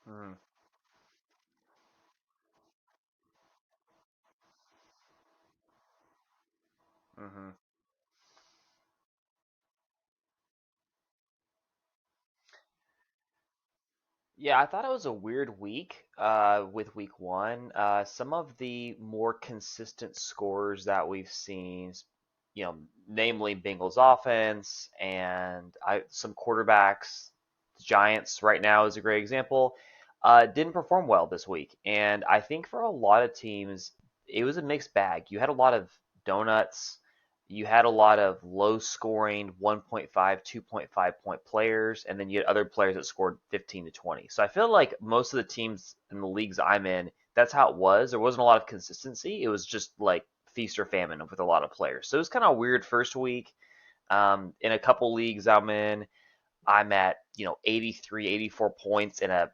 Mm-hmm. Mm-hmm. Yeah, I thought it was a weird week with week one. Some of the more consistent scores that we've seen, you know, namely Bengals offense and some quarterbacks, Giants right now is a great example, didn't perform well this week. And I think for a lot of teams, it was a mixed bag. You had a lot of donuts. You had a lot of low scoring 1.5, 2.5 point players, and then you had other players that scored 15 to 20. So I feel like most of the teams in the leagues I'm in, that's how it was. There wasn't a lot of consistency. It was just like feast or famine with a lot of players. So it was kind of weird first week. In a couple leagues I'm in, I'm at, 83, 84 points in a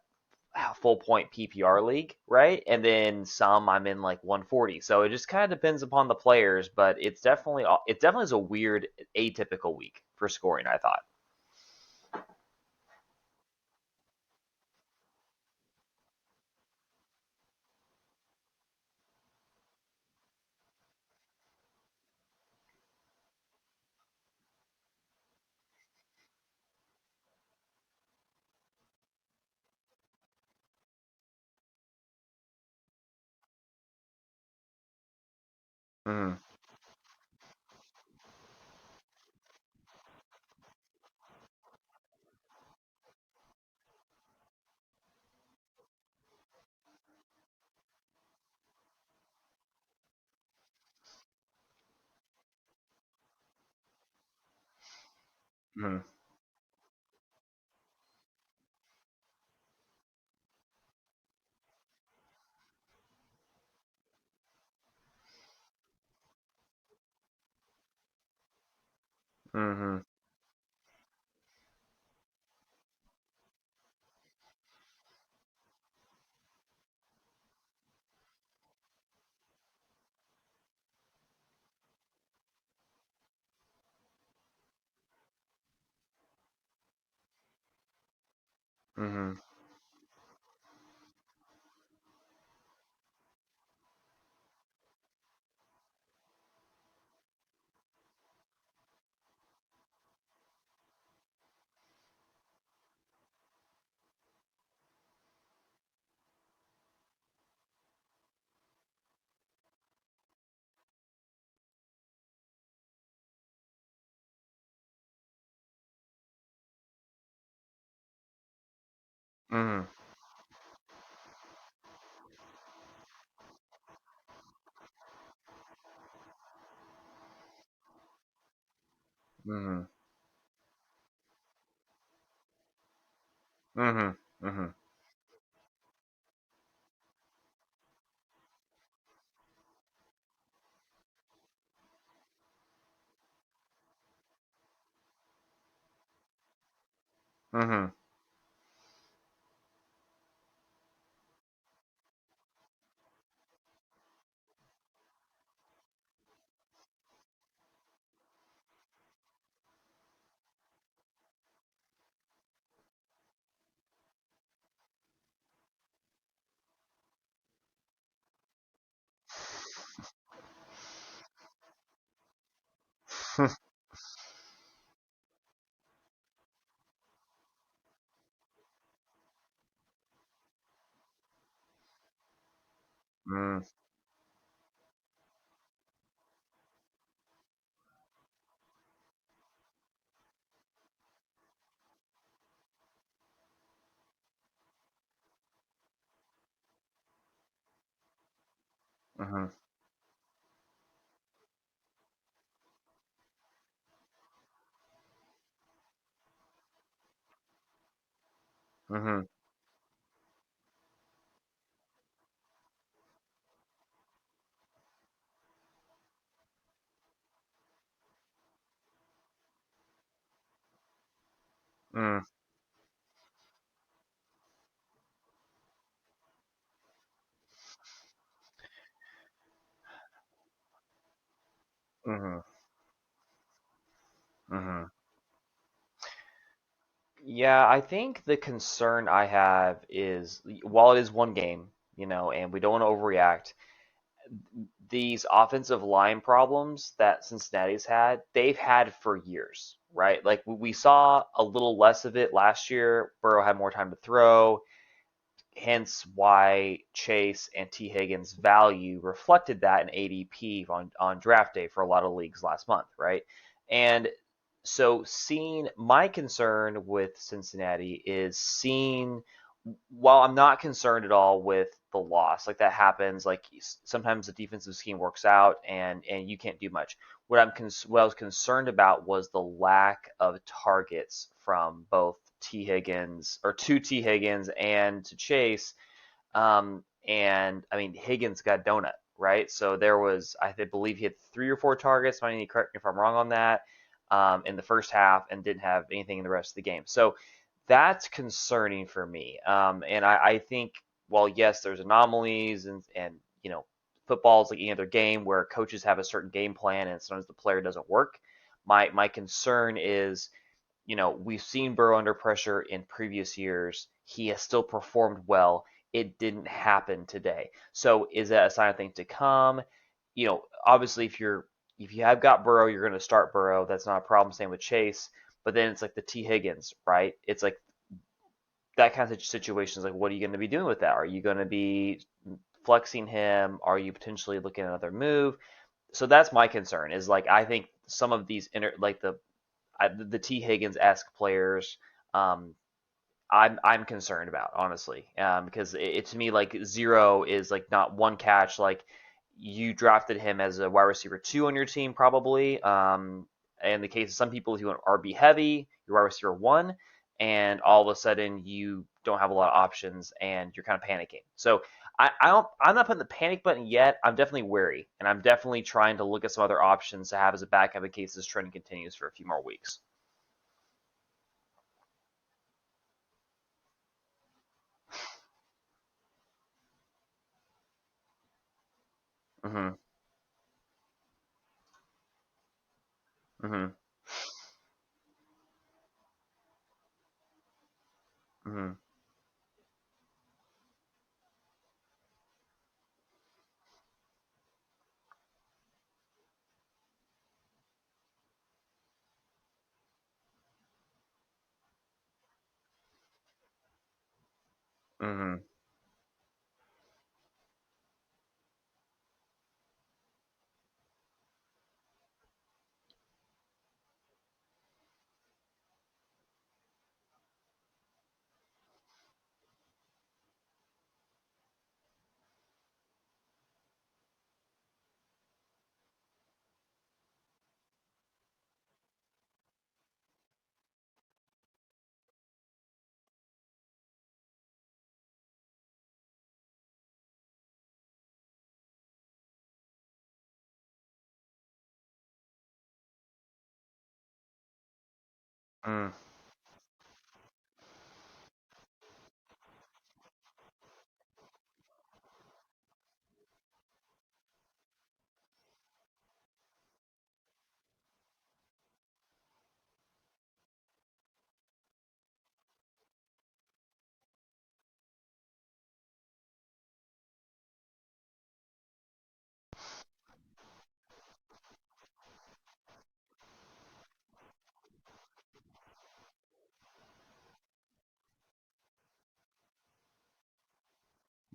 full point PPR league, right? And then some I'm in like 140. So it just kind of depends upon the players, but it definitely is a weird atypical week for scoring, I thought. Mhm. Mhm. Mhm. Mhm. Mhm. Mhm. Mhm. Mhm. Mhm. Mhm. Mhm. Mhm. Mhm. Mhm. Mhm. Yeah, I think the concern I have is while it is one game, and we don't want to overreact, these offensive line problems that Cincinnati's had, they've had for years, right? Like we saw a little less of it last year. Burrow had more time to throw, hence why Chase and T. Higgins' value reflected that in ADP on draft day for a lot of leagues last month, right? And so seeing my concern with Cincinnati is seeing while I'm not concerned at all with the loss, like that happens, like sometimes the defensive scheme works out and you can't do much. What I was concerned about was the lack of targets from both T Higgins or to T Higgins and to Chase. And I mean Higgins got donut, right? So there was believe he had 3 or 4 targets. I mean, correct me if I'm wrong on that. In the first half and didn't have anything in the rest of the game. So that's concerning for me. And I think, well, yes, there's anomalies and football is like any other game where coaches have a certain game plan and sometimes the player doesn't work. My concern is, we've seen Burrow under pressure in previous years. He has still performed well. It didn't happen today. So is that a sign of things to come? Obviously, if you have got Burrow, you're going to start Burrow. That's not a problem. Same with Chase. But then it's like the T Higgins, right? It's like that kind of situation is like, what are you going to be doing with that? Are you going to be flexing him? Are you potentially looking at another move? So that's my concern. Is like I think some of these like the T Higgins esque players, um, I'm concerned about honestly, because to me like zero is like not one catch. Like you drafted him as a wide receiver 2 on your team probably. In the case of some people, if you want RB heavy, you're wide receiver 1, and all of a sudden you don't have a lot of options and you're kind of panicking. So I'm not putting the panic button yet. I'm definitely wary, and I'm definitely trying to look at some other options to have as a backup in case this trend continues for a few more weeks. Mm-hmm. Mm-hmm. Mm-hmm. Mm-hmm.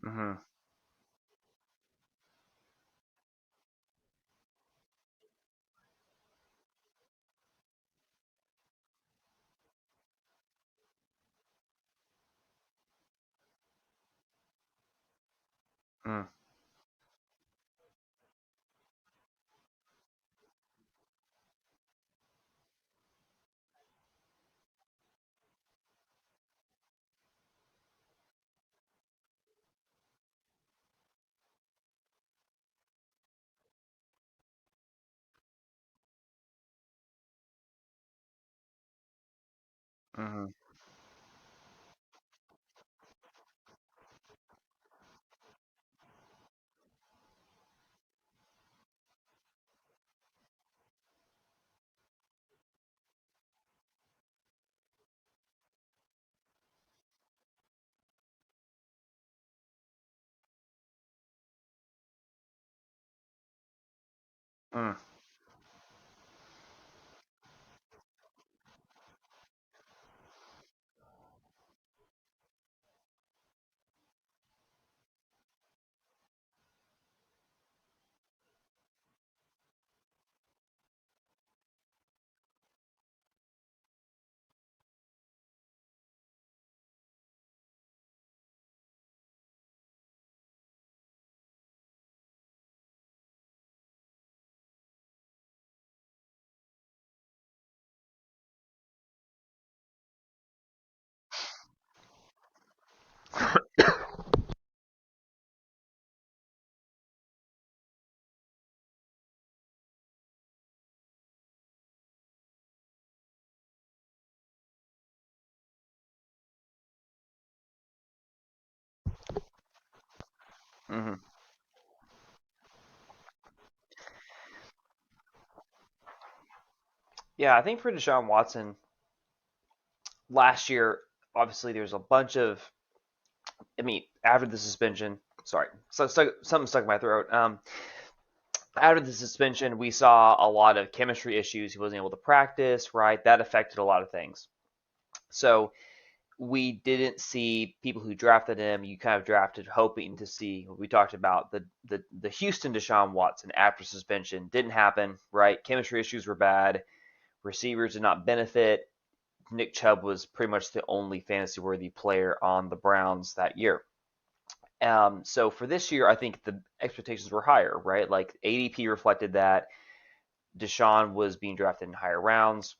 Mm-hmm. Mm-hmm. Mm-hmm. Mm, hmm. Yeah, I think for Deshaun Watson, last year, obviously there's a bunch of, I mean, after the suspension, sorry, something stuck in my throat. After the suspension, we saw a lot of chemistry issues. He wasn't able to practice, right? That affected a lot of things. So we didn't see people who drafted him. You kind of drafted hoping to see. We talked about the Houston Deshaun Watson after suspension didn't happen, right? Chemistry issues were bad. Receivers did not benefit. Nick Chubb was pretty much the only fantasy worthy player on the Browns that year. So for this year, I think the expectations were higher, right? Like ADP reflected that Deshaun was being drafted in higher rounds.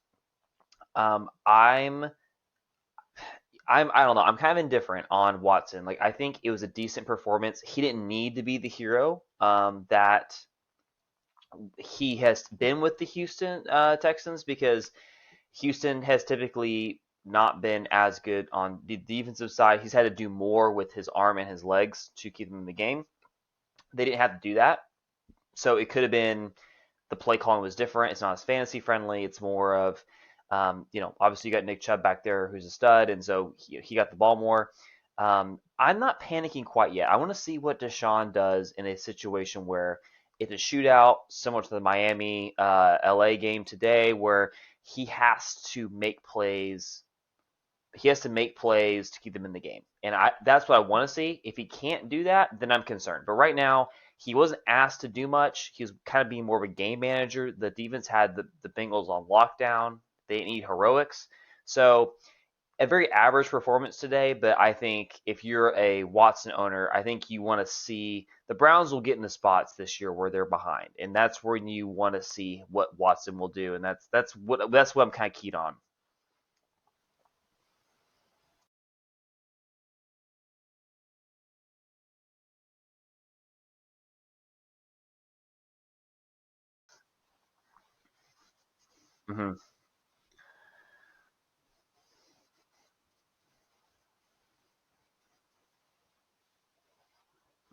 Um, I'm I don't know. I'm kind of indifferent on Watson. Like I think it was a decent performance. He didn't need to be the hero that he has been with the Houston Texans because Houston has typically not been as good on the defensive side. He's had to do more with his arm and his legs to keep them in the game. They didn't have to do that, so it could have been the play calling was different. It's not as fantasy friendly. It's more of, obviously you got Nick Chubb back there who's a stud, and so he got the ball more. I'm not panicking quite yet. I want to see what Deshaun does in a situation where it's a shootout, similar to the Miami LA game today, where he has to make plays. He has to make plays to keep them in the game, and that's what I want to see. If he can't do that, then I'm concerned. But right now, he wasn't asked to do much. He was kind of being more of a game manager. The defense had the Bengals on lockdown. They didn't need heroics. So a very average performance today, but I think if you're a Watson owner, I think you want to see the Browns will get in the spots this year where they're behind, and that's when you want to see what Watson will do, and that's what I'm kind of keyed on. Hmm.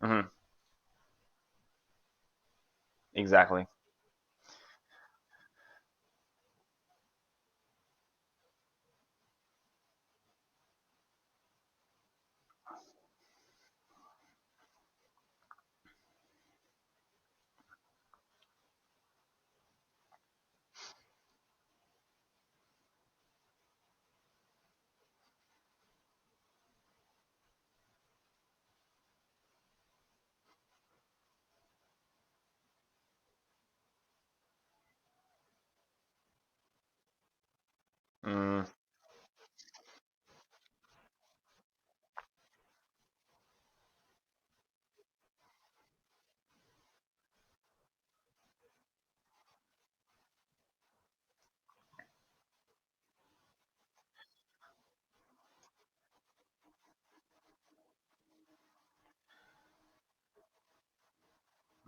Hmm. Exactly. Mm-hmm.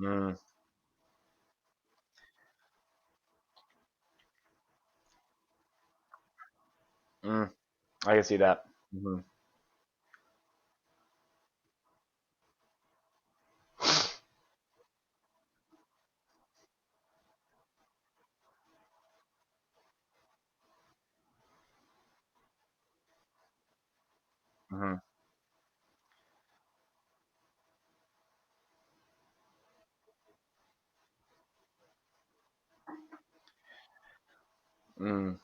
Mm-hmm. Mm, I can see that. Hmm. Hmm. Mm,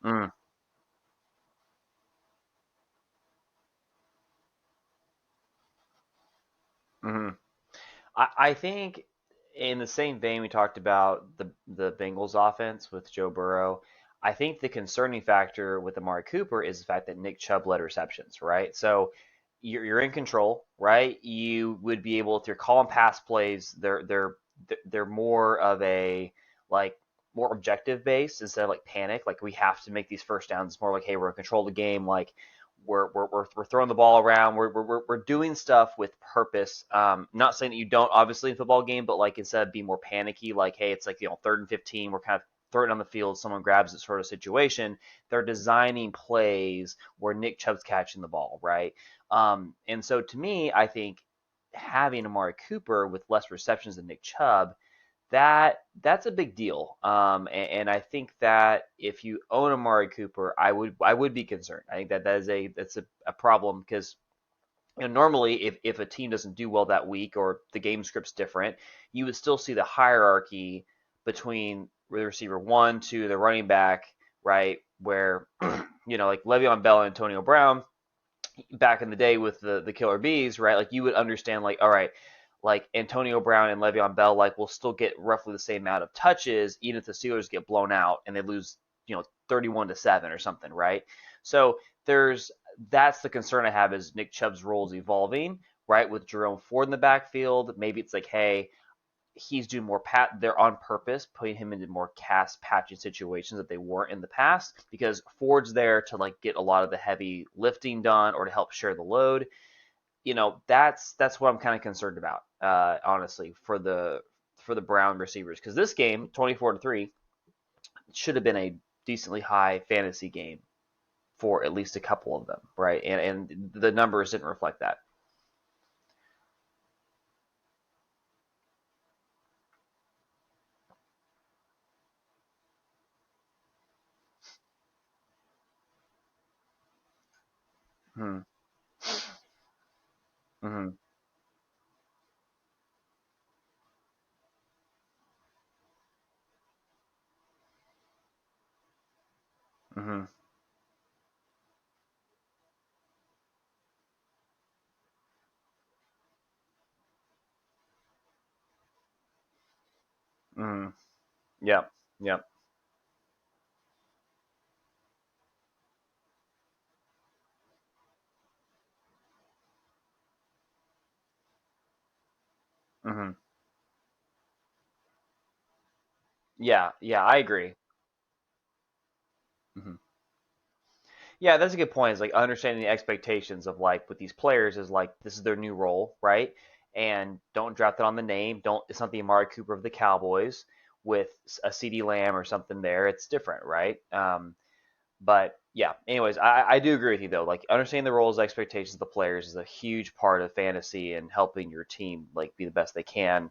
mm, mm. I think in the same vein we talked about the Bengals offense with Joe Burrow. I think the concerning factor with Amari Cooper is the fact that Nick Chubb led receptions, right? So you're in control, right? You would be able, if you're calling pass plays, they're more of a like more objective based instead of like panic. Like we have to make these first downs. It's more like, hey, we're in control of the game. Like we're throwing the ball around. We're doing stuff with purpose. Not saying that you don't obviously in a football game, but like instead of being more panicky, like hey, it's like 3rd and 15, we're kind of throwing it on the field, someone grabs it sort of situation. They're designing plays where Nick Chubb's catching the ball, right? And so to me, I think having Amari Cooper with less receptions than Nick Chubb, that's a big deal. And I think that if you own Amari Cooper, I would be concerned. I think that that's a problem because normally if a team doesn't do well that week or the game script's different, you would still see the hierarchy between the receiver one to the running back, right? Where like Le'Veon Bell and Antonio Brown back in the day with the Killer Bees, right? Like you would understand, like, all right, like Antonio Brown and Le'Veon Bell, like will still get roughly the same amount of touches, even if the Steelers get blown out and they lose, 31-7 or something, right? So that's the concern I have is Nick Chubb's role is evolving, right? With Jerome Ford in the backfield, maybe it's like, hey, he's doing more they're on purpose putting him into more cast patching situations that they weren't in the past because Ford's there to like get a lot of the heavy lifting done or to help share the load. That's what I'm kind of concerned about, honestly, for the Brown receivers because this game 24-3 should have been a decently high fantasy game for at least a couple of them, right? And the numbers didn't reflect that. Hmm. Hmm. Hmm. Hmm. Yep. Yep. Hmm. Yeah. Yeah. I agree. Hmm. Yeah, that's a good point. Is like understanding the expectations of like with these players is like this is their new role, right? And don't draft it on the name. Don't It's not the Amari Cooper of the Cowboys with a CD Lamb or something there. It's different, right? But yeah. Anyways, I do agree with you though. Like understanding the roles, expectations of the players is a huge part of fantasy and helping your team like be the best they can.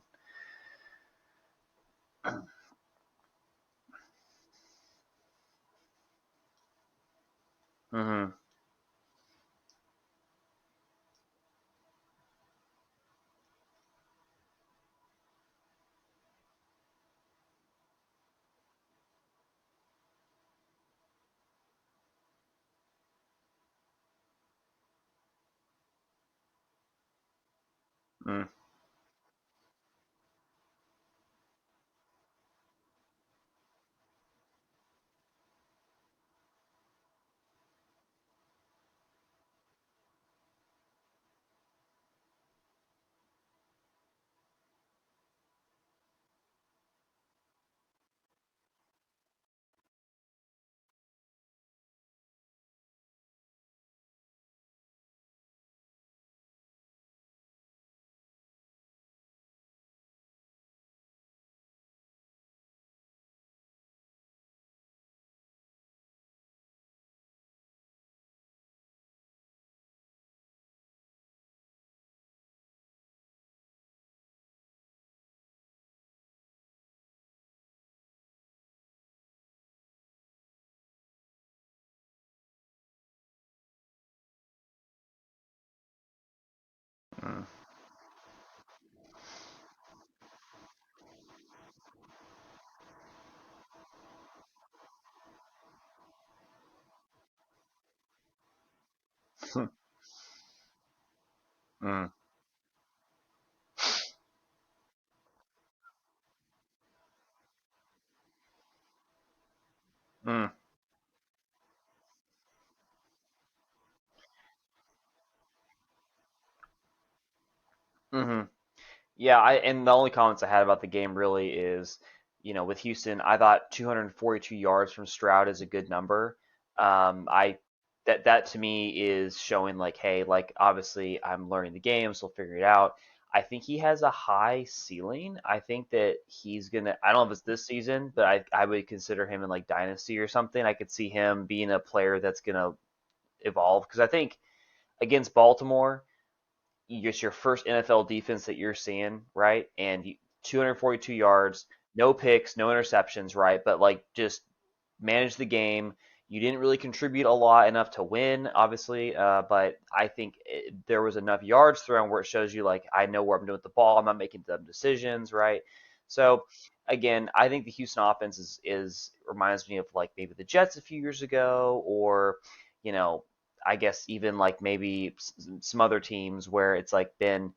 Hmm. Mm. Mm, mm, hmm. Yeah, and the only comments I had about the game really is, with Houston, I thought 242 yards from Stroud is a good number. I that to me is showing like, hey, like obviously I'm learning the game, so I'll figure it out. I think he has a high ceiling. I think that he's gonna. I don't know if it's this season, but I would consider him in like dynasty or something. I could see him being a player that's gonna evolve because I think against Baltimore it's your first NFL defense that you're seeing, right? And 242 yards, no picks, no interceptions, right? But like just manage the game. You didn't really contribute a lot enough to win, obviously, but I think there was enough yards thrown where it shows you like I know where I'm doing with the ball. I'm not making dumb decisions, right? So again, I think the Houston offense is reminds me of like maybe the Jets a few years ago, or you know I guess even like maybe some other teams where it's like been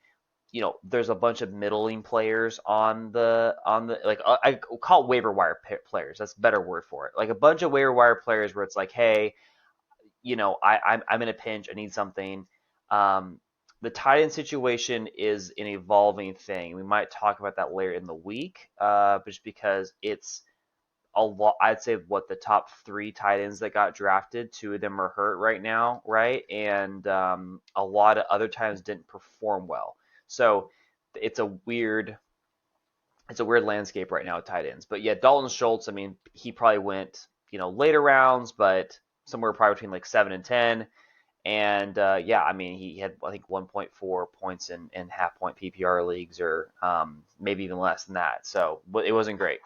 there's a bunch of middling players on the like I call it waiver wire players. That's a better word for it. Like a bunch of waiver wire players where it's like, hey, I'm in a pinch. I need something. Um, the tight end situation is an evolving thing. We might talk about that later in the week, just because it's a lot. I'd say what the top three tight ends that got drafted, two of them are hurt right now, right? And a lot of other times didn't perform well. So it's a weird, it's a weird landscape right now with tight ends. But yeah, Dalton Schultz. I mean, he probably went later rounds, but somewhere probably between like 7 and 10. And yeah, I mean, he had I think 1.4 points in half point PPR leagues, or maybe even less than that. So it wasn't great.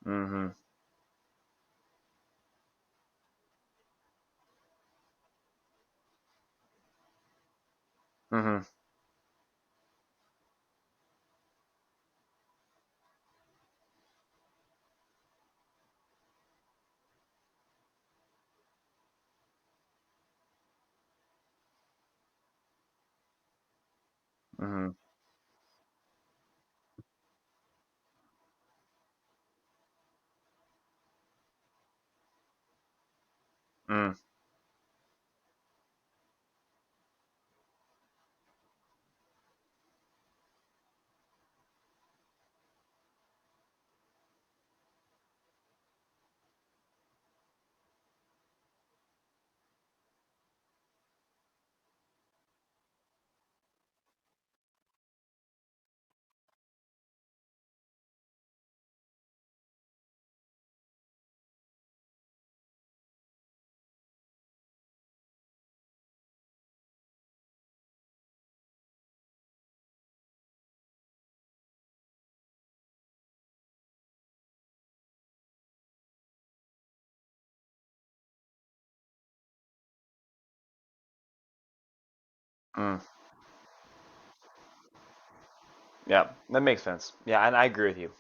Mm-hmm. Mm-hmm. Mm-hmm. Mm-hmm. Mm. Yeah, that makes sense. Yeah, and I agree with you.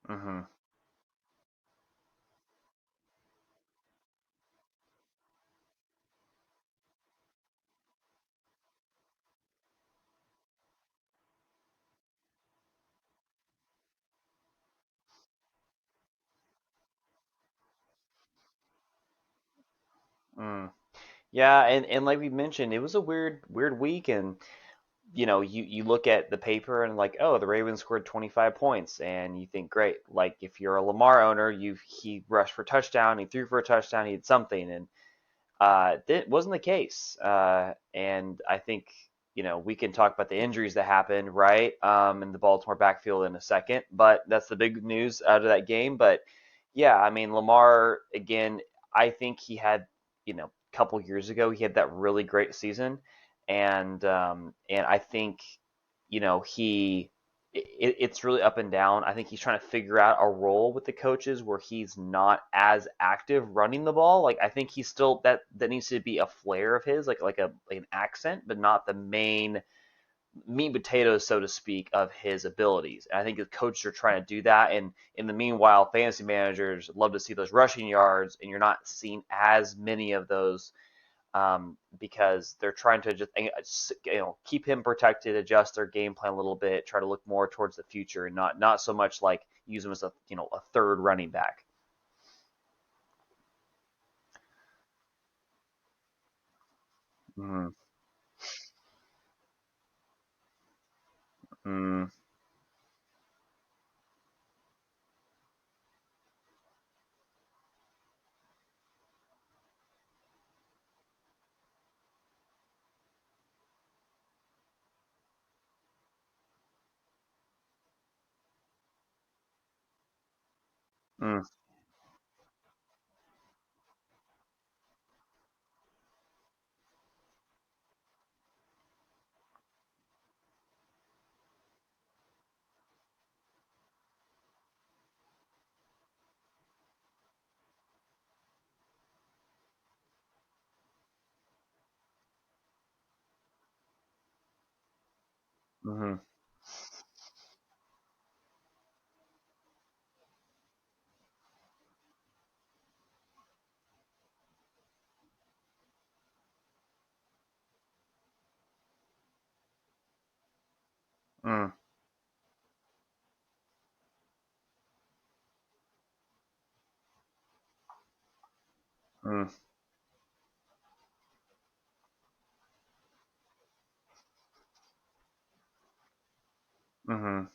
Mm-hmm. Mm. Yeah, and like we mentioned, it was a weird week, and you look at the paper and like, oh, the Ravens scored 25 points, and you think, great. Like if you're a Lamar owner, he rushed for a touchdown, he threw for a touchdown, he did something, and that wasn't the case. And I think we can talk about the injuries that happened, right, in the Baltimore backfield in a second, but that's the big news out of that game. But Yeah, I mean Lamar again. I think he had, a couple years ago he had that really great season, and I think, he it's really up and down. I think he's trying to figure out a role with the coaches where he's not as active running the ball. Like I think he's still that needs to be a flair of his, like an accent, but not the main meat and potatoes, so to speak, of his abilities. And I think the coaches are trying to do that. And in the meanwhile, fantasy managers love to see those rushing yards, and you're not seeing as many of those because they're trying to just keep him protected, adjust their game plan a little bit, try to look more towards the future, and not so much like use him as a third running back. Mm, mm, mm, mm, mm, mm, mm.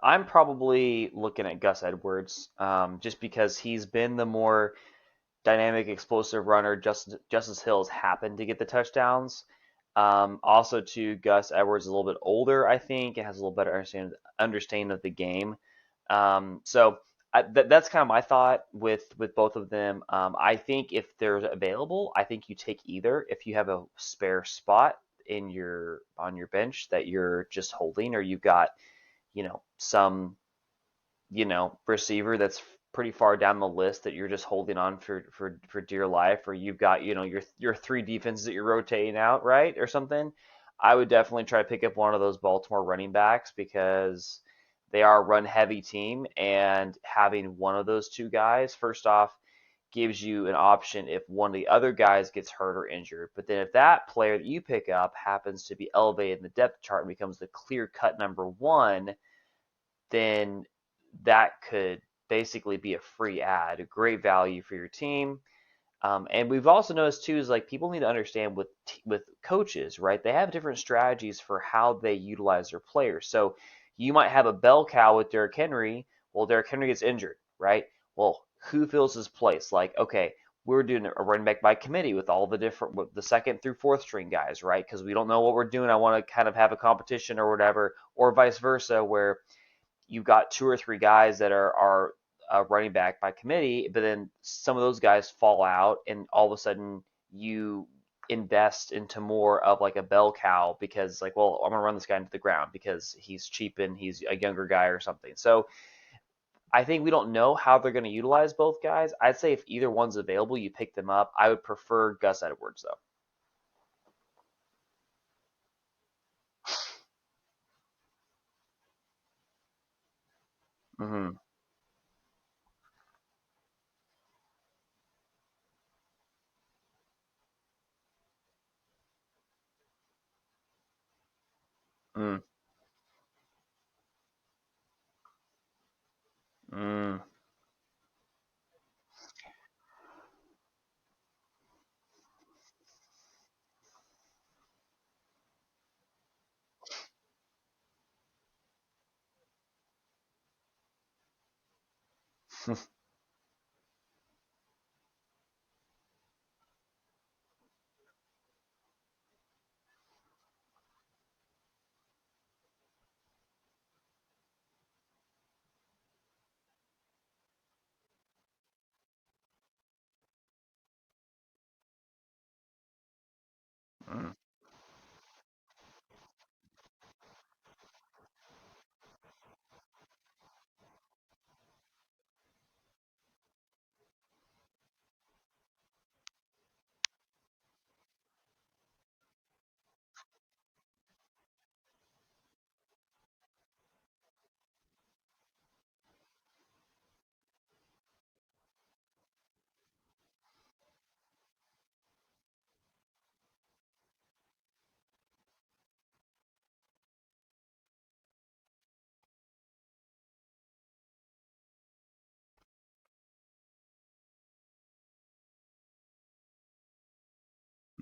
I'm probably looking at Gus Edwards, just because he's been the more dynamic, explosive runner. Justice Hills happened to get the touchdowns. Also, to Gus Edwards is a little bit older, I think, and has a little better understanding of the game. So that's kind of my thought with both of them. I think if they're available, I think you take either. If you have a spare spot in your on your bench that you're just holding, or you've got some receiver that's pretty far down the list that you're just holding on for dear life, or you've got your three defenses that you're rotating out, right, or something. I would definitely try to pick up one of those Baltimore running backs because they are a run heavy team, and having one of those two guys, first off, gives you an option if one of the other guys gets hurt or injured. But then if that player that you pick up happens to be elevated in the depth chart and becomes the clear cut number one, then that could basically be a free ad, a great value for your team. And we've also noticed too is like people need to understand with coaches, right? They have different strategies for how they utilize their players. So you might have a bell cow with Derrick Henry. Well, Derrick Henry gets injured, right? Well, who fills his place? Like, okay, we're doing a running back by committee with all the different with the second through fourth string guys, right? Because we don't know what we're doing. I want to kind of have a competition or whatever, or vice versa, where you've got two or three guys that are running back by committee, but then some of those guys fall out, and all of a sudden you invest into more of like a bell cow because like, well, I'm gonna run this guy into the ground because he's cheap and he's a younger guy or something. So I think we don't know how they're going to utilize both guys. I'd say if either one's available, you pick them up. I would prefer Gus Edwards though. Mm-hmm. Mm, mm.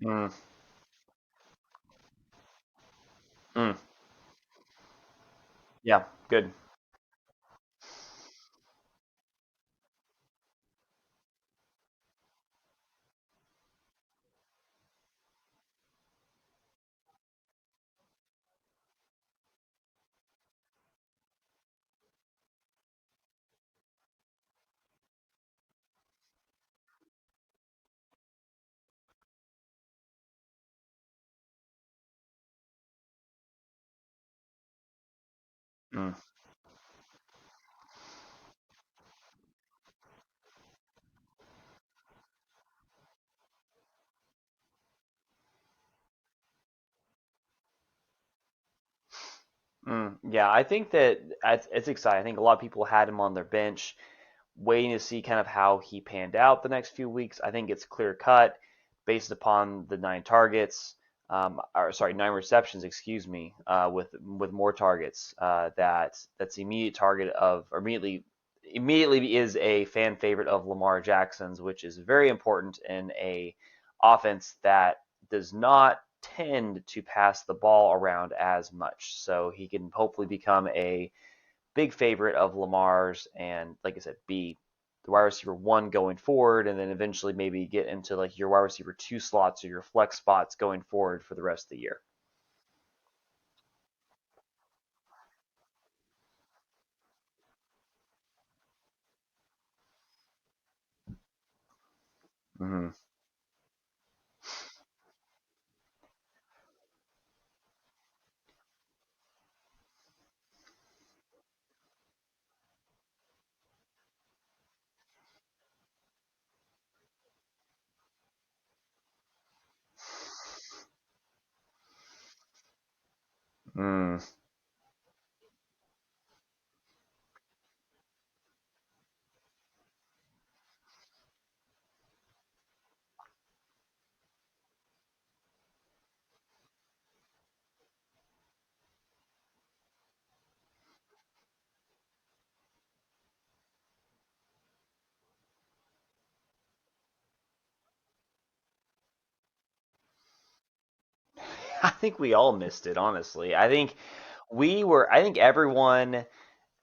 Mm, mm, yeah, good. Mm, yeah, I think that it's exciting. I think a lot of people had him on their bench, waiting to see kind of how he panned out the next few weeks. I think it's clear cut based upon the 9 targets, or sorry, 9 receptions, excuse me, with more targets. That's the immediate target of, or immediately is a fan favorite of Lamar Jackson's, which is very important in a offense that does not tend to pass the ball around as much. So he can hopefully become a big favorite of Lamar's, and like I said, be the wide receiver one going forward, and then eventually maybe get into like your wide receiver two slots or your flex spots going forward for the rest of the year. Mm-hmm. Mm. I think we all missed it, honestly. I think everyone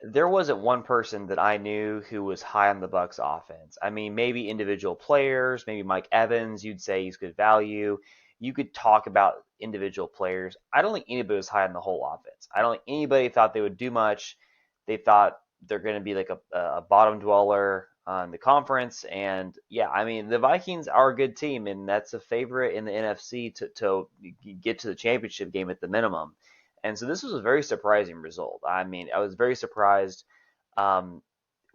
there wasn't one person that I knew who was high on the Bucks offense. I mean, maybe individual players, maybe Mike Evans, you'd say he's good value. You could talk about individual players. I don't think anybody was high on the whole offense. I don't think anybody thought they would do much. They thought they're going to be like a bottom dweller on the conference. And yeah, I mean, the Vikings are a good team, and that's a favorite in the NFC to get to the championship game at the minimum. And so this was a very surprising result. I mean, I was very surprised. Um,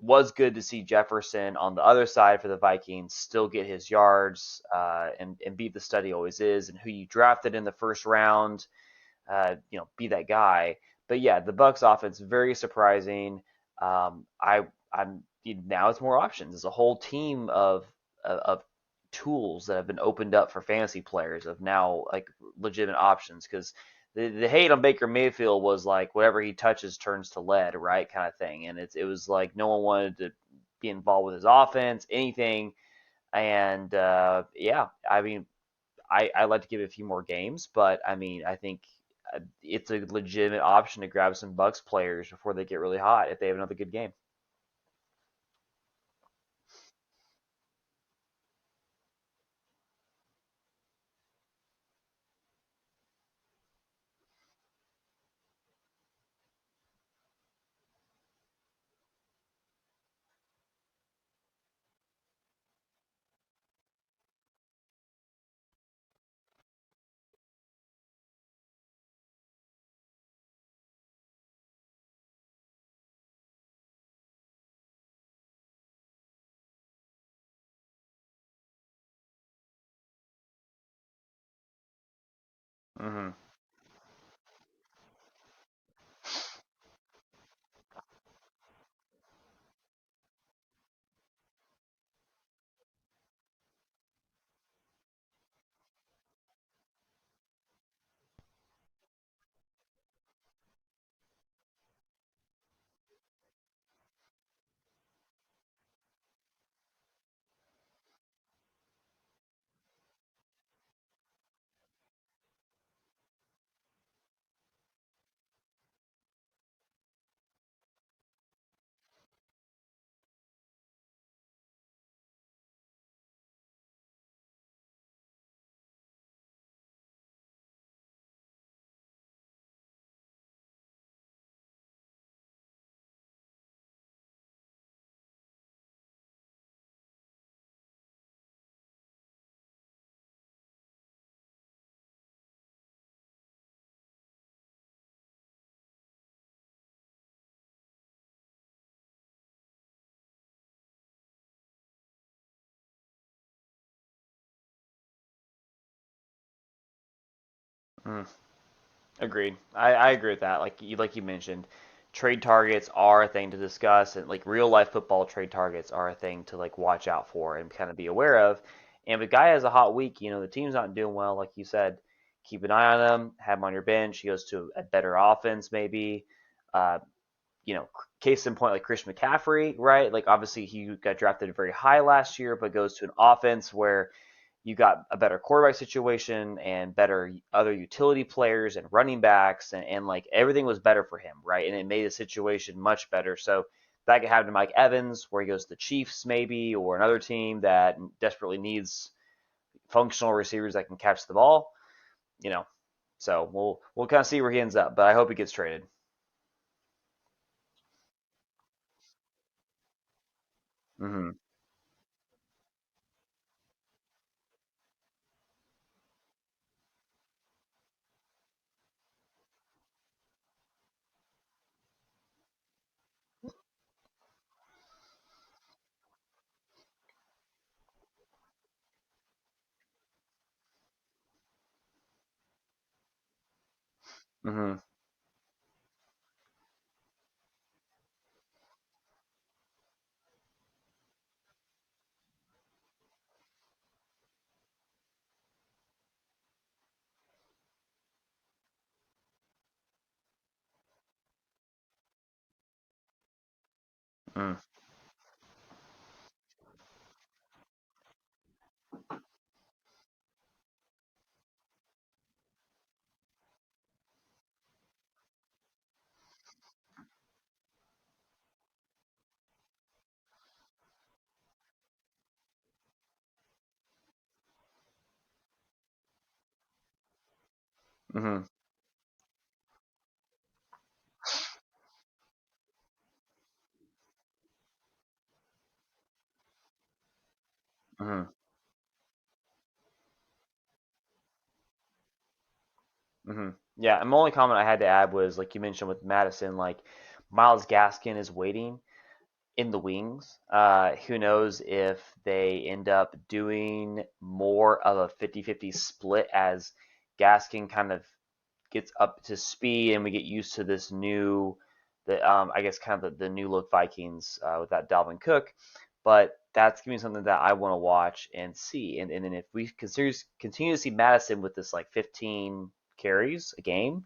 was good to see Jefferson on the other side for the Vikings still get his yards and be the stud he always is, and who you drafted in the first round, be that guy. But yeah, the Bucks offense very surprising. I'm now it's more options. It's a whole team of tools that have been opened up for fantasy players of now like legitimate options because the hate on Baker Mayfield was like whatever he touches turns to lead, right, kind of thing, and it was like no one wanted to be involved with his offense, anything, and yeah, I mean, I like to give it a few more games, but I mean, I think it's a legitimate option to grab some Bucks players before they get really hot if they have another good game. Mm-hmm. Mm, agreed. I agree with that. Like you mentioned, trade targets are a thing to discuss, and like real life football trade targets are a thing to like watch out for and kind of be aware of. And if a guy has a hot week, the team's not doing well, like you said, keep an eye on him, have him on your bench. He goes to a better offense, maybe. Uh, Case in point, like Christian McCaffrey, right? Like obviously he got drafted very high last year, but goes to an offense where you got a better quarterback situation and better other utility players and running backs, and like everything was better for him, right? And it made the situation much better. So that could happen to Mike Evans, where he goes to the Chiefs maybe, or another team that desperately needs functional receivers that can catch the ball, you know. So we'll kind of see where he ends up, but I hope he gets traded. Mm-hmm. Mm-hmm. Mm-hmm. Mm-hmm. Mm-hmm. Mm-hmm. Yeah, and the only comment I had to add was like you mentioned with Madison, like Miles Gaskin is waiting in the wings. Who knows if they end up doing more of a 50-50 split as Gaskin kind of gets up to speed and we get used to this new, I guess kind of the new look Vikings with that Dalvin Cook. But that's gonna be something that I want to watch and see. And then if we continue to see Madison with this like 15 carries a game,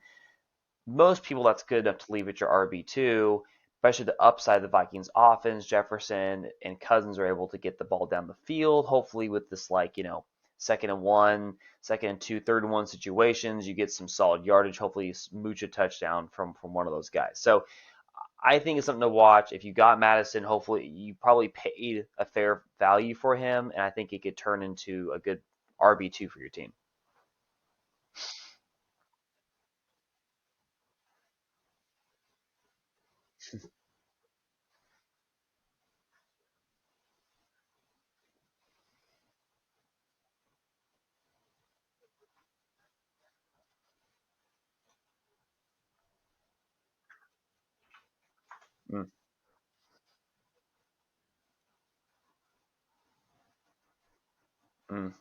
most people that's good enough to leave at your RB2, especially the upside of the Vikings offense. Jefferson and Cousins are able to get the ball down the field. Hopefully, with this, like, second and one, second and two, third and one situations, you get some solid yardage. Hopefully, you smooch a touchdown from one of those guys. So I think it's something to watch. If you got Madison, hopefully you probably paid a fair value for him, and I think it could turn into a good RB2 for your team. Mm, mm,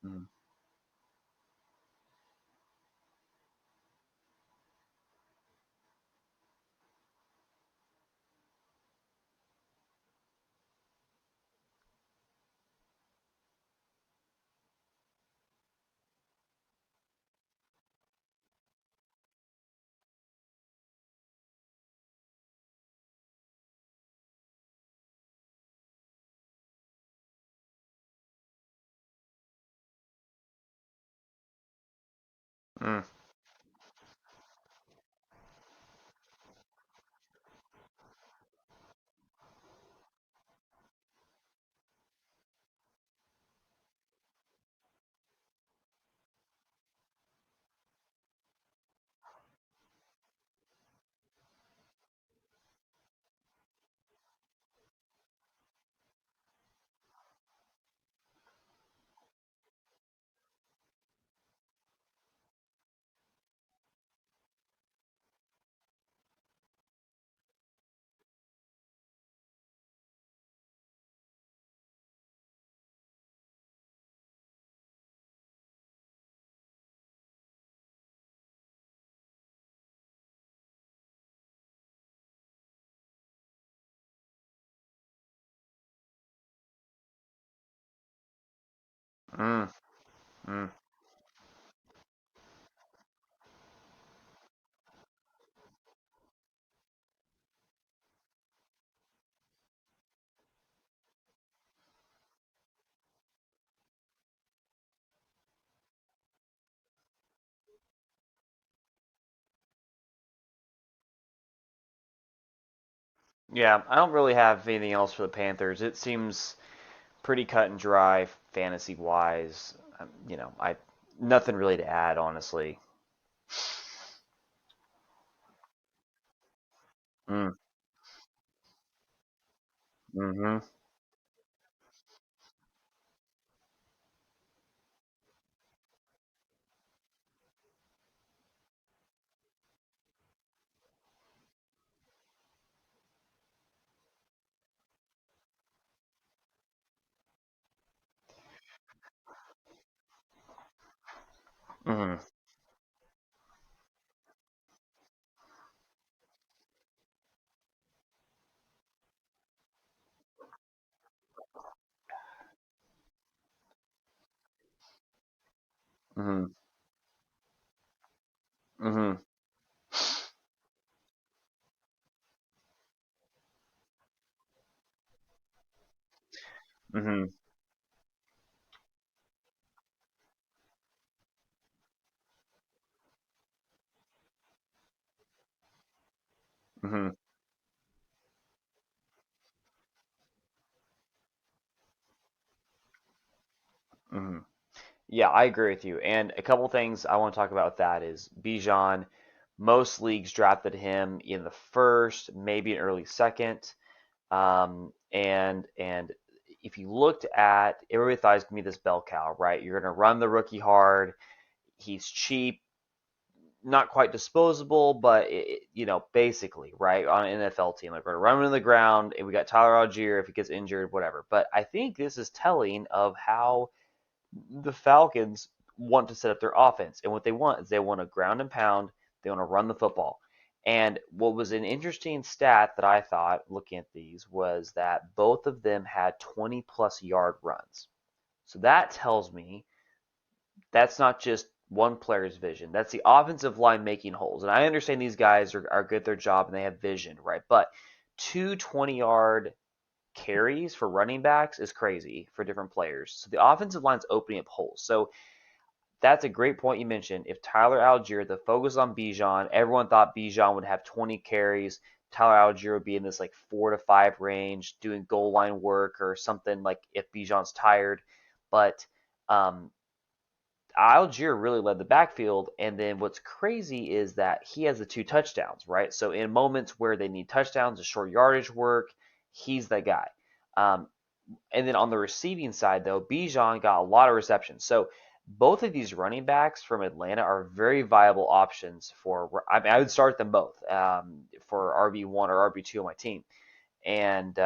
mm, mm. Mm, mm. Yeah, I don't really have anything else for the Panthers. It seems pretty cut and dry fantasy wise. I nothing really to add, honestly. Mm, mm-hmm, mm-hmm, mm-hmm, mm-hmm, mm-hmm, mm-hmm, mm-hmm. Yeah, I agree with you. And a couple things I want to talk about with that is Bijan. Most leagues drafted him in the first, maybe an early second. And if you looked at, everybody thought he's gonna be this bell cow, right? You're gonna run the rookie hard. He's cheap, not quite disposable, but basically, right, on an NFL team, like we're gonna run him to the ground, and we got Tyler Algier if he gets injured, whatever. But I think this is telling of how the Falcons want to set up their offense. And what they want is they want to ground and pound, they want to run the football. And what was an interesting stat that I thought looking at these was that both of them had 20 plus yard runs. So that tells me that's not just one player's vision. That's the offensive line making holes. And I understand these guys are good at their job and they have vision, right? But two 20-yard carries for running backs is crazy for different players. So the offensive line's opening up holes. So that's a great point you mentioned. If Tyler Algier, the focus on Bijan, everyone thought Bijan would have 20 carries. Tyler Algier would be in this like 4 to 5 range, doing goal line work or something like if Bijan's tired. But um, Algier really led the backfield. And then what's crazy is that he has the 2 touchdowns, right? So in moments where they need touchdowns, a short yardage work, he's that guy. Um, and then on the receiving side, though, Bijan got a lot of receptions. So both of these running backs from Atlanta are very viable options for. I mean, I would start them both for RB1 or RB2 on my team, and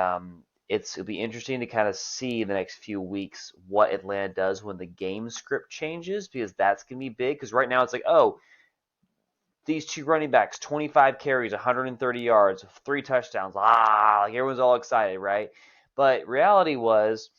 it'll be interesting to kind of see in the next few weeks what Atlanta does when the game script changes because that's gonna be big. Because right now it's like, oh, these two running backs, 25 carries, 130 yards, 3 touchdowns. Like everyone's all excited, right? But reality was,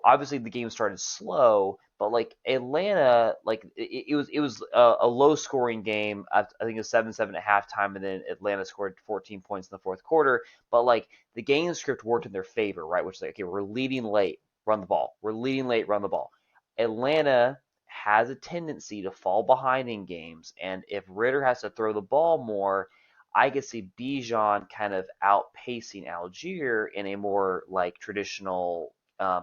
obviously the game started slow, but like Atlanta, like it was a low scoring game. I think it was 7-7 at halftime, and then Atlanta scored 14 points in the fourth quarter. But like the game script worked in their favor, right? Which is like, okay, we're leading late, run the ball. We're leading late, run the ball. Atlanta has a tendency to fall behind in games, and if Ritter has to throw the ball more, I could see Bijan kind of outpacing Algier in a more like traditional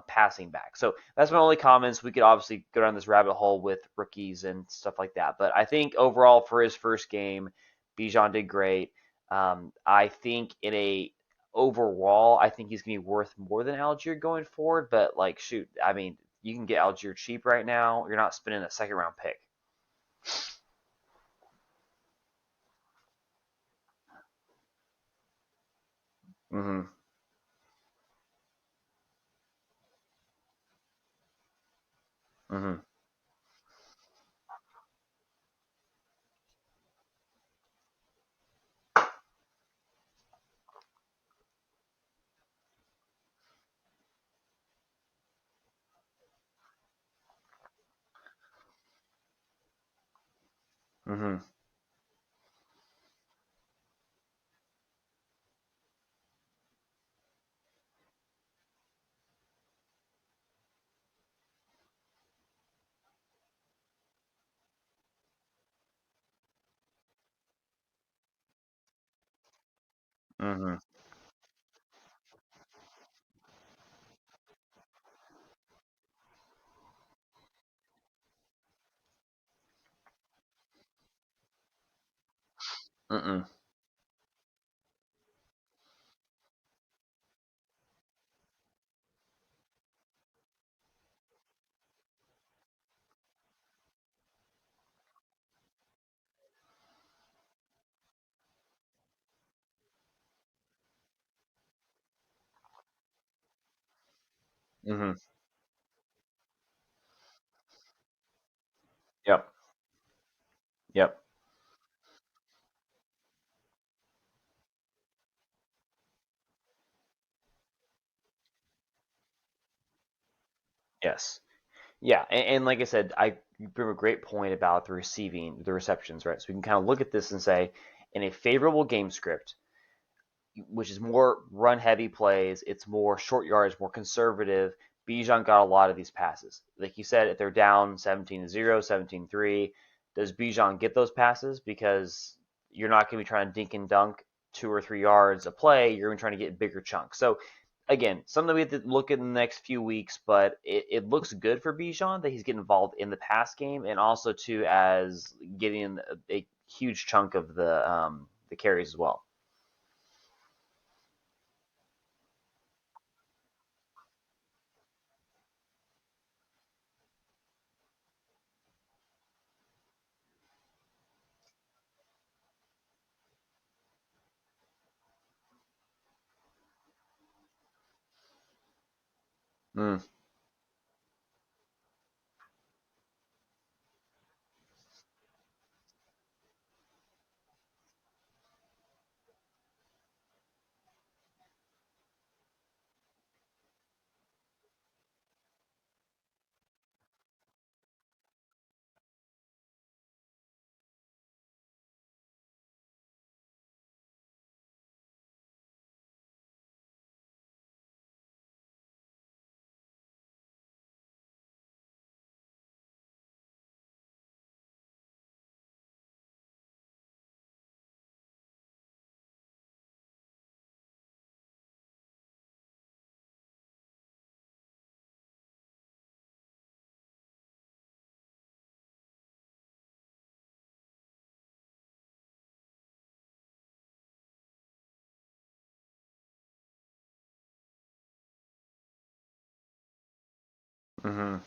passing back. So that's my only comments. We could obviously go down this rabbit hole with rookies and stuff like that, but I think overall for his first game, Bijan did great. I think in a overall, I think he's gonna be worth more than Algier going forward. But like, shoot, I mean, you can get Algier cheap right now. You're not spending a second round pick. Mm-hmm. Mm-hmm. Mm-hmm. Mm-hmm. Mm-mm. Mm-hmm. Yep. Yep. Yes. Yeah, and like I said, you bring a great point about the receptions, right? So we can kind of look at this and say, in a favorable game script, which is more run heavy plays. It's more short yards, more conservative. Bijan got a lot of these passes. Like you said, if they're down 17-0, 17-3, does Bijan get those passes? Because you're not going to be trying to dink and dunk 2 or 3 yards a play. You're going to be trying to get bigger chunks. So, again, something we have to look at in the next few weeks, but it looks good for Bijan that he's getting involved in the pass game and also, too, as getting a huge chunk of the carries as well. Mm, mm-hmm.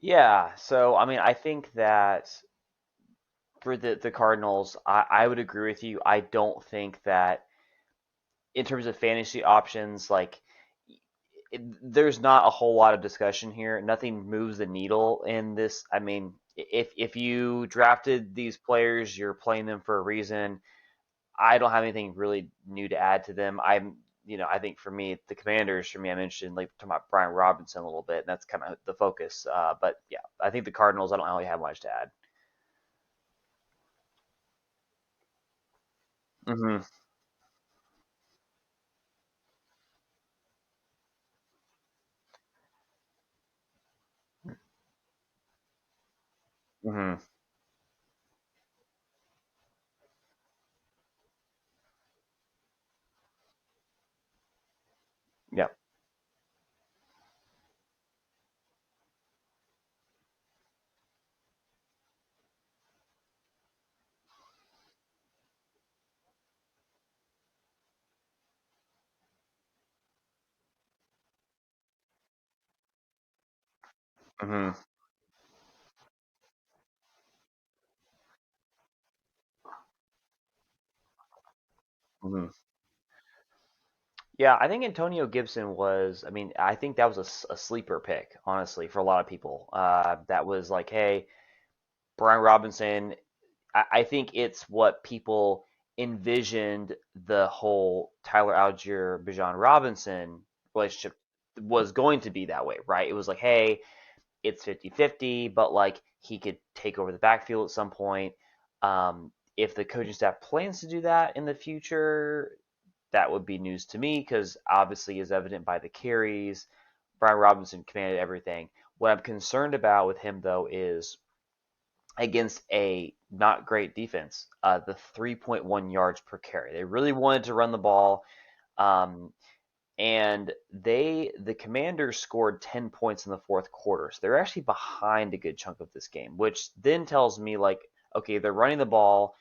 Yeah, so I mean, I think that for the Cardinals, I would agree with you. I don't think that in terms of fantasy options, like there's not a whole lot of discussion here. Nothing moves the needle in this. I mean, if you drafted these players, you're playing them for a reason. I don't have anything really new to add to them. I think for me, the Commanders, for me, I'm interested in like talking about Brian Robinson a little bit, and that's kind of the focus. But yeah, I think the Cardinals, I don't really have much to add. Mm-hmm. Mm-hmm. Yeah. Mm-hmm. Mm-hmm. Yeah, I think Antonio Gibson was. I mean, I think that was a sleeper pick, honestly, for a lot of people. That was like, hey, Brian Robinson, I think it's what people envisioned the whole Tyler Algier Bijan Robinson relationship was going to be that way, right? It was like, hey, it's 50-50, but like he could take over the backfield at some point. If the coaching staff plans to do that in the future, that would be news to me because obviously, as evident by the carries, Brian Robinson commanded everything. What I'm concerned about with him, though, is against a not great defense, the 3.1 yards per carry. They really wanted to run the ball. Um, and the Commanders scored 10 points in the fourth quarter. So they're actually behind a good chunk of this game, which then tells me like, okay, they're running the ball,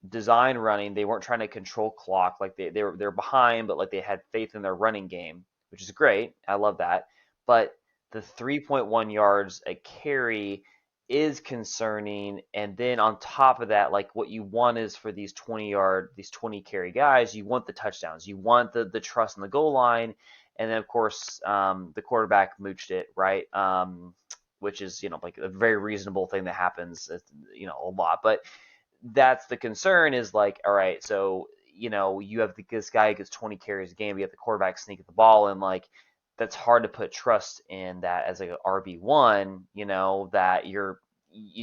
design running. They weren't trying to control clock like they're behind, but like they had faith in their running game, which is great. I love that. But the 3.1 yards a carry is concerning. And then on top of that, like what you want is for these 20 carry guys, you want the touchdowns, you want the trust in the goal line, and then of course the quarterback mooched it, right? Which is like a very reasonable thing that happens, a lot, but that's the concern is like, all right, so you have this guy who gets 20 carries a game, you have the quarterback sneak the ball, and like that's hard to put trust in that as like an RB1, that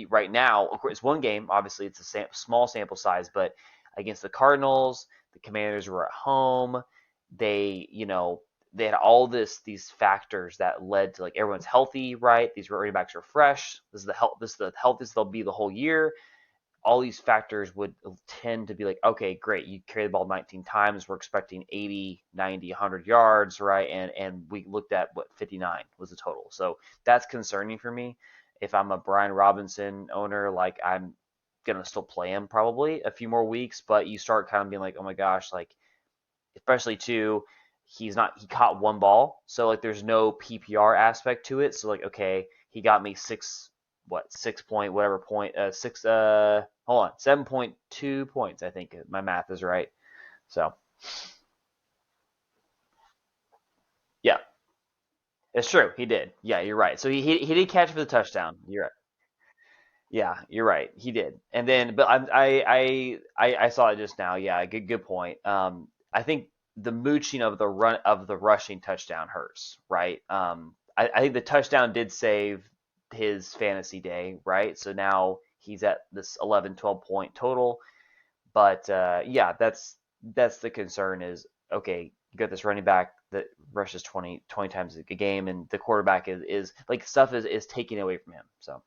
right now, of course, it's one game, obviously it's a small sample size, but against the Cardinals, the Commanders were at home, they had all these factors that led to like everyone's healthy, right? These running backs are fresh. This is the healthiest they'll be the whole year. All these factors would tend to be like, okay, great, you carry the ball 19 times, we're expecting 80, 90, 100 yards, right? And we looked at what 59 was the total. So that's concerning for me. If I'm a Brian Robinson owner, like I'm gonna still play him probably a few more weeks, but you start kind of being like, oh my gosh, like especially too, he caught one ball, so like there's no PPR aspect to it. So like, okay, he got me 6 point whatever point, 7.2 points, I think my math is right. So yeah, it's true, he did. Yeah, you're right. So he did catch for the touchdown. You're right. Yeah, you're right. He did. And then, but I saw it just now. Yeah, good point. I think the mooching of the rushing touchdown hurts, right? I think the touchdown did save his fantasy day, right? So now he's at this 11, 12 point total. But yeah, that's the concern is okay. You got this running back that rushes 20 times a game, and the quarterback is like stuff is taking away from him. So.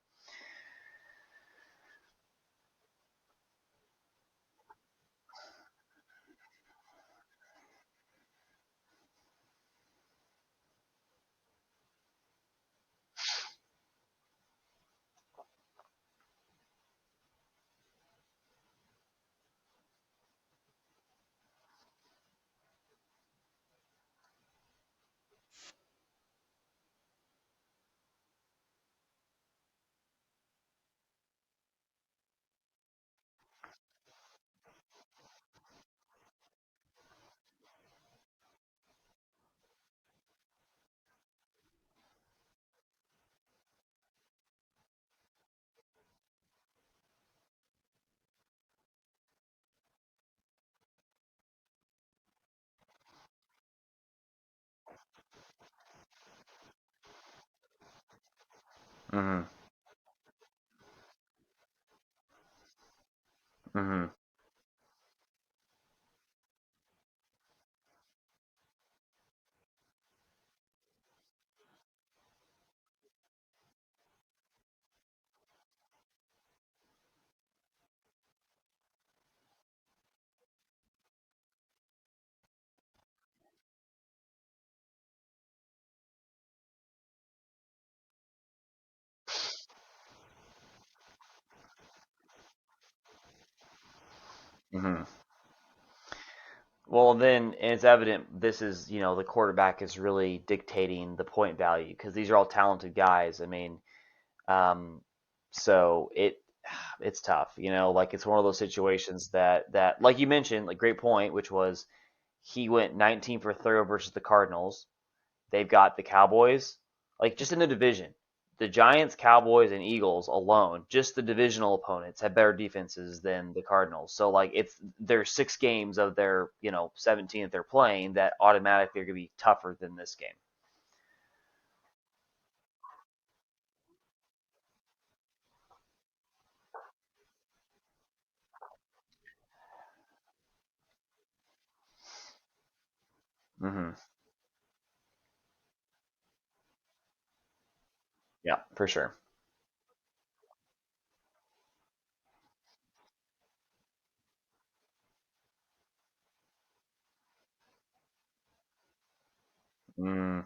Hmm. Hmm. Hmm. Well, then it's evident this is, the quarterback is really dictating the point value because these are all talented guys. I mean, um, so it's tough, like it's one of those situations that like you mentioned, like great point, which was he went 19 for 30 versus the Cardinals. They've got the Cowboys, like just in the division. the Giants, Cowboys, and Eagles alone, just the divisional opponents, have better defenses than the Cardinals. So like it's there's 6 games of their 17 that they're playing that automatically are going to be tougher than this game. Hmm. Yeah, for sure. Mm,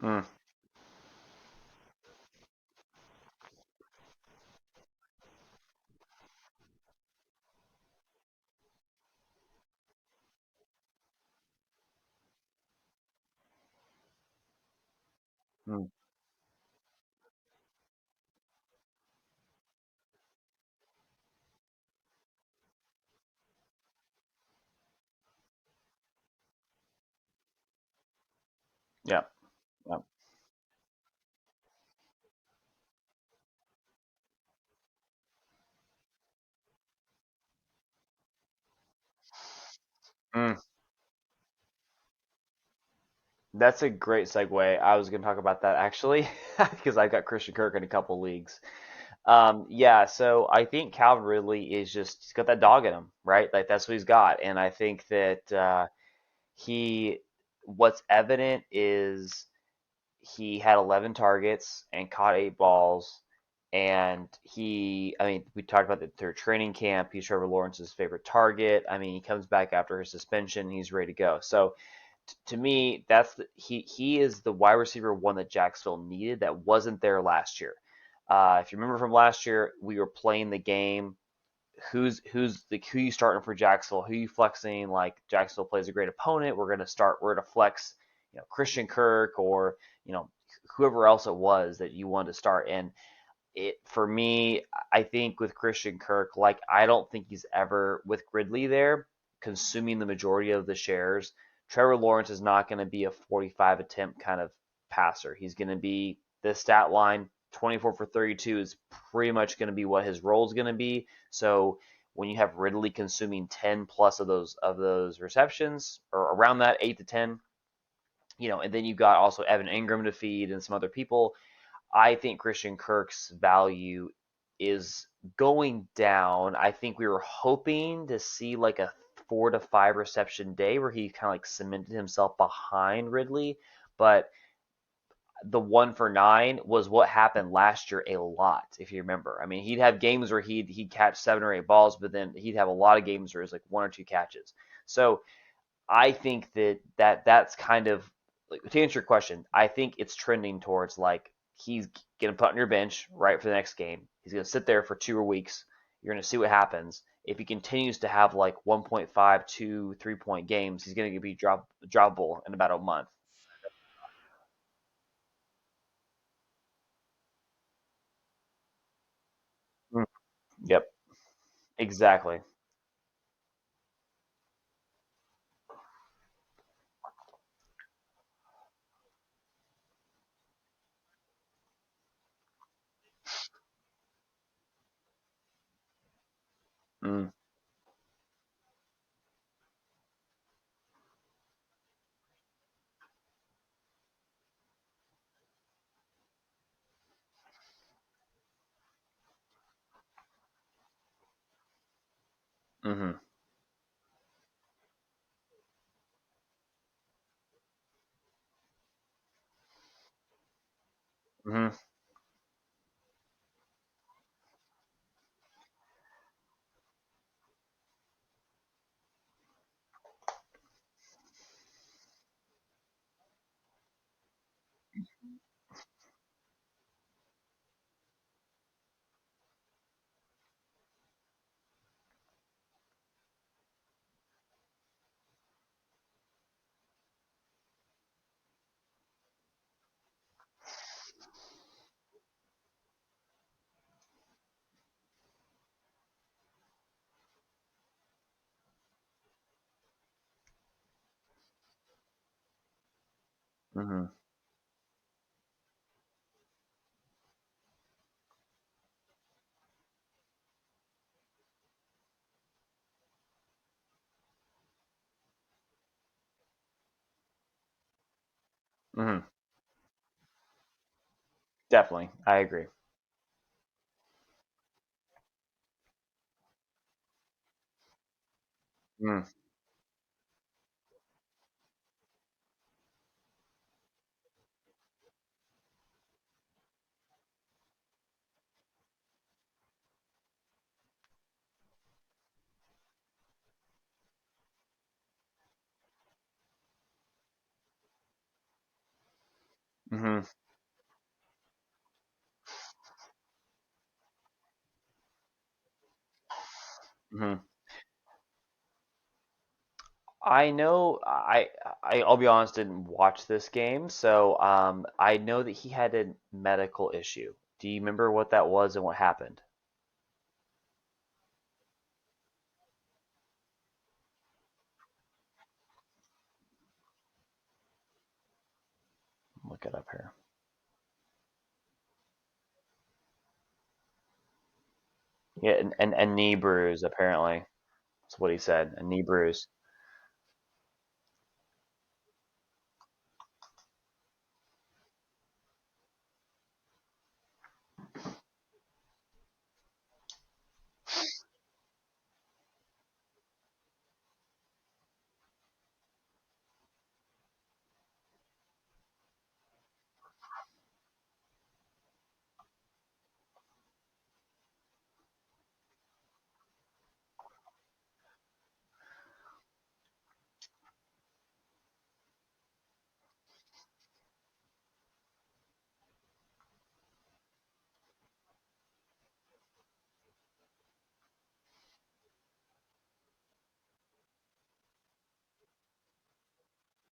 mm, mm. Yeah, yeah. Mm. That's a great segue. I was going to talk about that actually because I've got Christian Kirk in a couple leagues. Yeah, so I think Calvin Ridley is just he's got that dog in him, right? Like that's what he's got, and I think that he what's evident is he had 11 targets and caught 8 balls. And I mean, we talked about the third training camp. He's Trevor Lawrence's favorite target. I mean, he comes back after his suspension. He's ready to go. So to me, he is the wide receiver one that Jacksonville needed that wasn't there last year. If you remember from last year, we were playing the game who you starting for Jacksonville, who you flexing. Like Jacksonville plays a great opponent, we're gonna flex, Christian Kirk or you know whoever else it was that you wanted to start. And it for me, I think with Christian Kirk, like I don't think he's ever with Gridley there consuming the majority of the shares. Trevor Lawrence is not going to be a 45 attempt kind of passer. He's going to be the stat line 24 for 32 is pretty much going to be what his role is going to be. So when you have Ridley consuming 10 plus of those receptions or around that 8 to 10, and then you got also Evan Ingram to feed and some other people. I think Christian Kirk's value is going down. I think we were hoping to see like a 4 to 5 reception day where he kind of like cemented himself behind Ridley. But the 1 for 9 was what happened last year a lot, if you remember. I mean, he'd have games where he'd catch 7 or 8 balls, but then he'd have a lot of games where it was like 1 or 2 catches. So I think that's kind of like to answer your question. I think it's trending towards like he's gonna put on your bench right for the next game. He's gonna sit there for 2 weeks. You're gonna see what happens. If he continues to have like 1.5, 2, 3 point games, he's gonna be droppable in about a month. Mm. Yep, exactly. Mm, mm-hmm, mm-hmm. Hmm. Hmm. Definitely, I agree. Mm. Hmm. Hmm. I know I'll be honest, didn't watch this game, so I know that he had a medical issue. Do you remember what that was and what happened? Look it up here. Yeah, and knee bruise apparently. That's what he said. A knee bruise.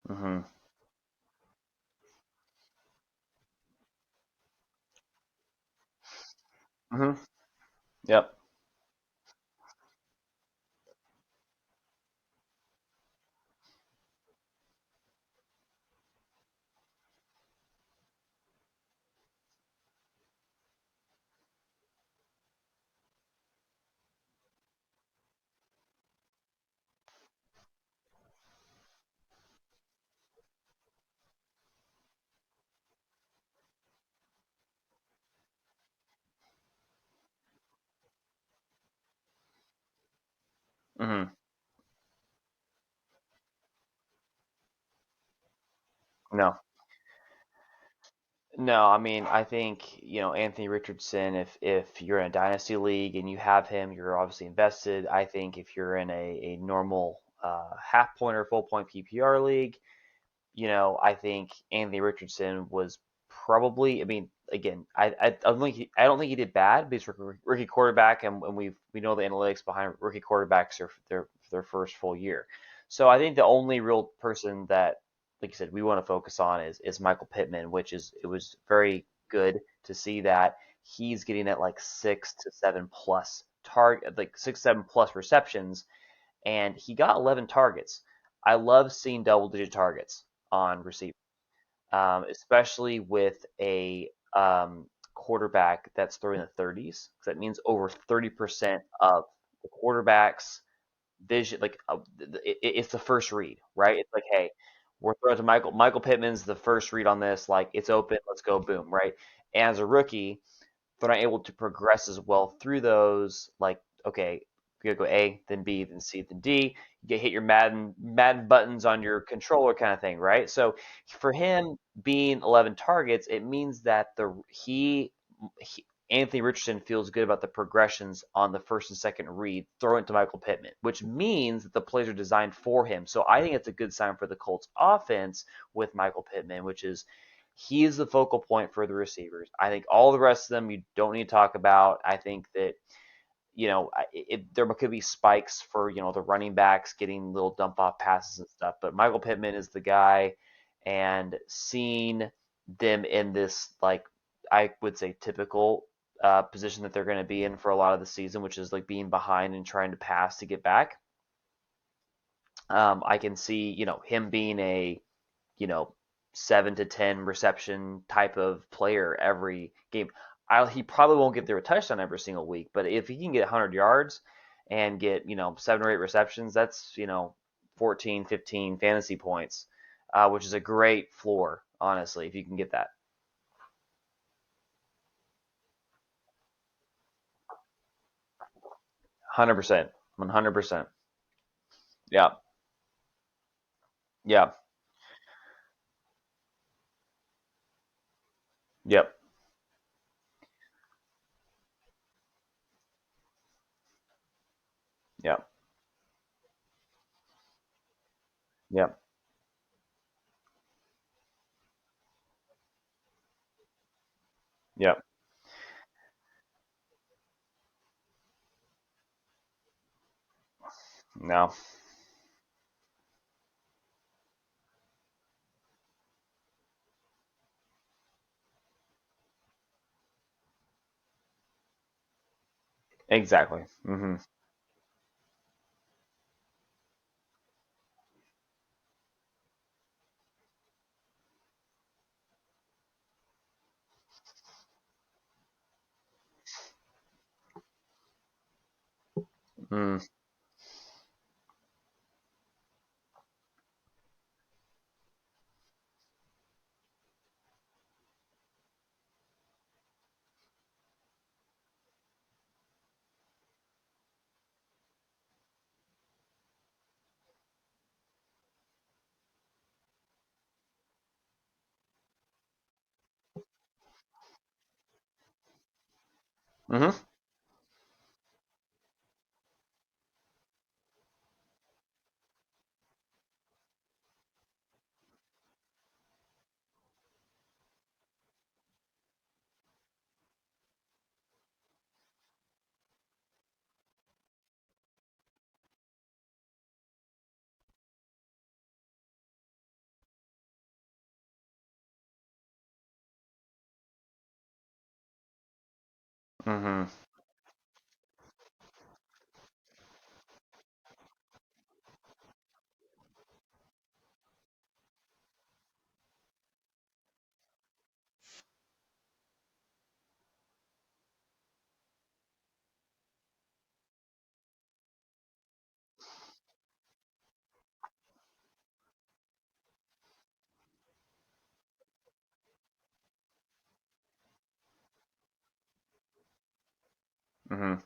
Hmm. Hmm. Yep. Hmm. No. No, I mean, I think, Anthony Richardson, if you're in a dynasty league and you have him, you're obviously invested. I think if you're in a normal half point or full point PPR league, I think Anthony Richardson was probably. I mean, again, I don't think he did bad, but he's rookie quarterback, and we know the analytics behind rookie quarterbacks are for their first full year. So I think the only real person that, like you said, we want to focus on is Michael Pittman, which is it was very good to see that he's getting at like 6 to 7 plus receptions, and he got 11 targets. I love seeing double digit targets on receiver, especially with a quarterback that's throwing the 30s. Because that means over 30% of the quarterback's vision, like it's the first read, right? It's like, hey, we're throwing to Michael. Michael Pittman's the first read on this. Like it's open, let's go, boom, right? And as a rookie, they're not able to progress as well through those. Like, okay, you go A, then B, then C, then D. You get hit your Madden buttons on your controller, kind of thing, right? So for him being 11 targets, it means that he Anthony Richardson feels good about the progressions on the first and second read, throw it to Michael Pittman, which means that the plays are designed for him. So I think it's a good sign for the Colts offense with Michael Pittman, which is he is the focal point for the receivers. I think all the rest of them you don't need to talk about. I think that there could be spikes for the running backs getting little dump off passes and stuff, but Michael Pittman is the guy, and seeing them in this like I would say typical position that they're going to be in for a lot of the season, which is like being behind and trying to pass to get back. I can see him being a you know 7 to 10 reception type of player every game. He probably won't get through a touchdown every single week, but if he can get 100 yards and get 7 or 8 receptions, that's 14, 15 fantasy points, which is a great floor, honestly, if you can get that. 100%, 100%. Yeah, yeah, yep, yep, yep, yep. No, exactly. Mm, mm-hmm, mm-hmm, mm-hmm.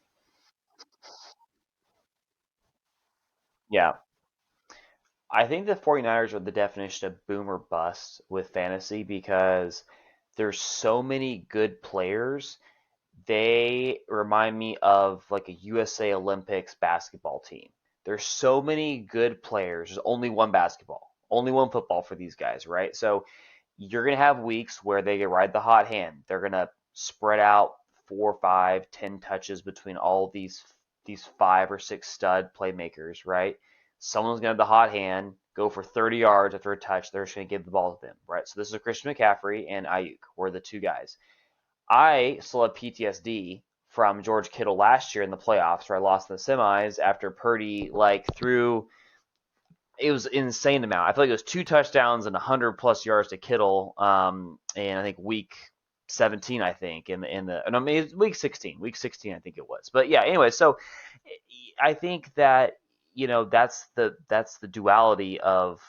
Yeah. I think the 49ers are the definition of boom or bust with fantasy because there's so many good players. They remind me of like a USA Olympics basketball team. There's so many good players. There's only one basketball, only one football for these guys, right? So you're gonna have weeks where they ride the hot hand. They're gonna spread out 4, 5, 10 touches between all of these 5 or 6 stud playmakers, right? Someone's gonna have the hot hand, go for 30 yards after a touch. They're just gonna give the ball to them, right? So this is Christian McCaffrey and Ayuk were the two guys. I still have PTSD from George Kittle last year in the playoffs where I lost in the semis after Purdy like threw it was an insane amount. I feel like it was 2 touchdowns and 100 plus yards to Kittle. And I think week 17, I think in the no, maybe week 16, I think it was. But yeah, anyway, so I think that that's the duality of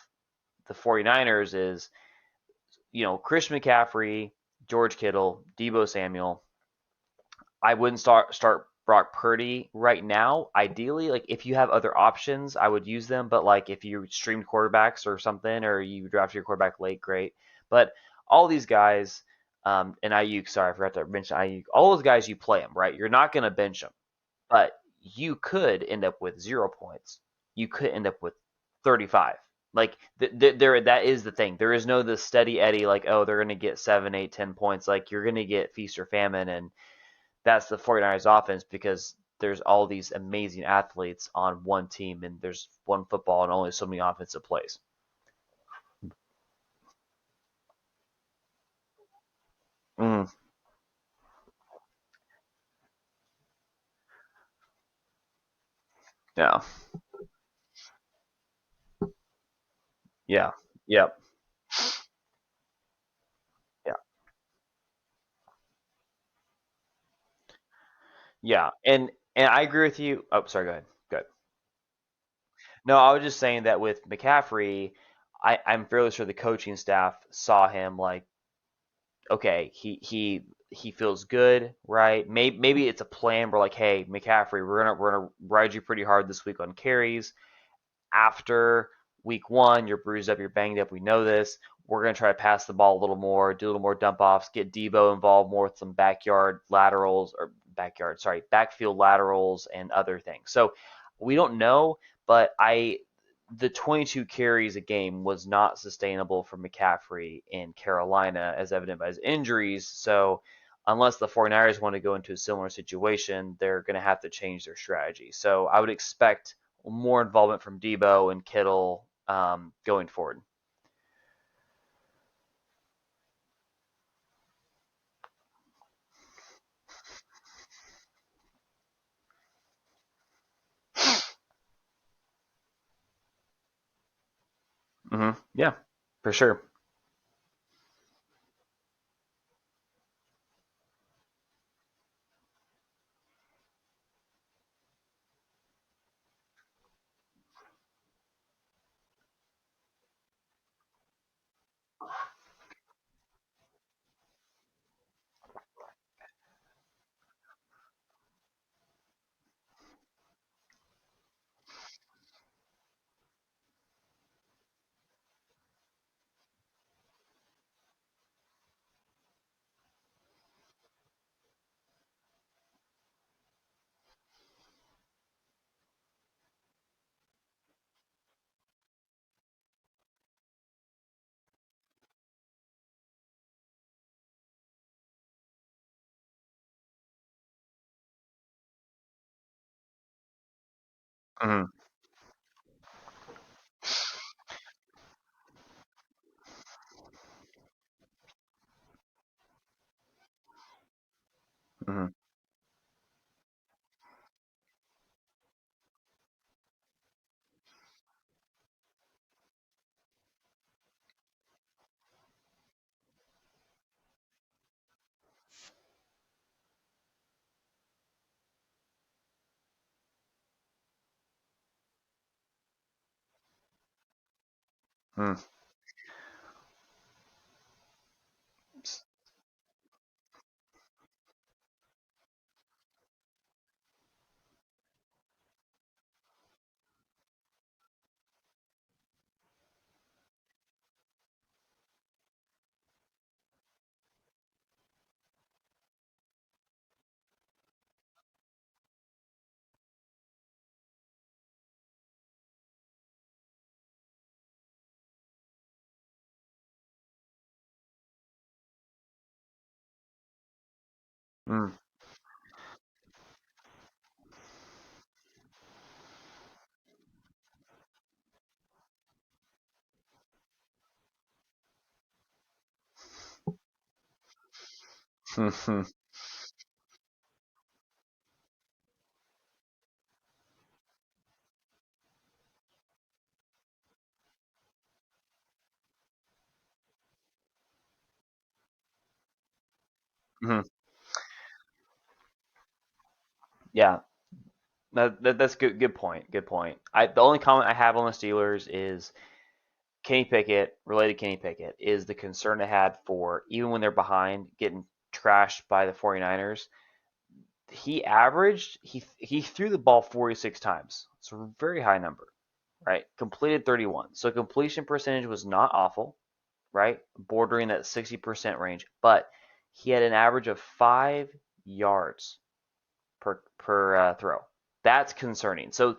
the 49ers is Chris McCaffrey, George Kittle, Debo Samuel. I wouldn't start Brock Purdy right now. Ideally, like if you have other options, I would use them. But like if you streamed quarterbacks or something, or you drafted your quarterback late, great. But all these guys, and Ayuk, sorry, I forgot to mention Ayuk. All those guys, you play them, right? You're not gonna bench them, but you could end up with 0 points. You could end up with 35. Like there, that is the thing. There is no the steady Eddie like, oh, they're gonna get 7, 8, 10 points. Like you're gonna get feast or famine, and that's the 49ers offense because there's all these amazing athletes on one team and there's one football and only so many offensive plays. Mm, yeah. Yeah. Yep. Yeah, and I agree with you. Oh, sorry. Go ahead. Go ahead. No, I was just saying that with McCaffrey, I'm fairly sure the coaching staff saw him like, okay, he feels good, right? Maybe it's a plan. We're like, hey, McCaffrey, we're gonna ride you pretty hard this week on carries. After week one, you're bruised up, you're banged up. We know this. We're going to try to pass the ball a little more, do a little more dump offs, get Debo involved more with some backyard laterals or backfield laterals and other things. So we don't know, but the 22 carries a game was not sustainable for McCaffrey in Carolina, as evident by his injuries. So unless the 49ers want to go into a similar situation, they're going to have to change their strategy. So I would expect more involvement from Debo and Kittle going forward. Yeah, for sure. Mm-hmm. Mm-hmm. Mm-hmm. Mm-hmm. Mm-hmm. Yeah, that's good. Good point. Good point. The only comment I have on the Steelers is Kenny Pickett, related Kenny Pickett, is the concern I had for even when they're behind, getting trashed by the 49ers. He threw the ball 46 times. It's a very high number, right? Completed 31. So completion percentage was not awful, right? Bordering that 60% range, but he had an average of 5 yards per throw. That's concerning. So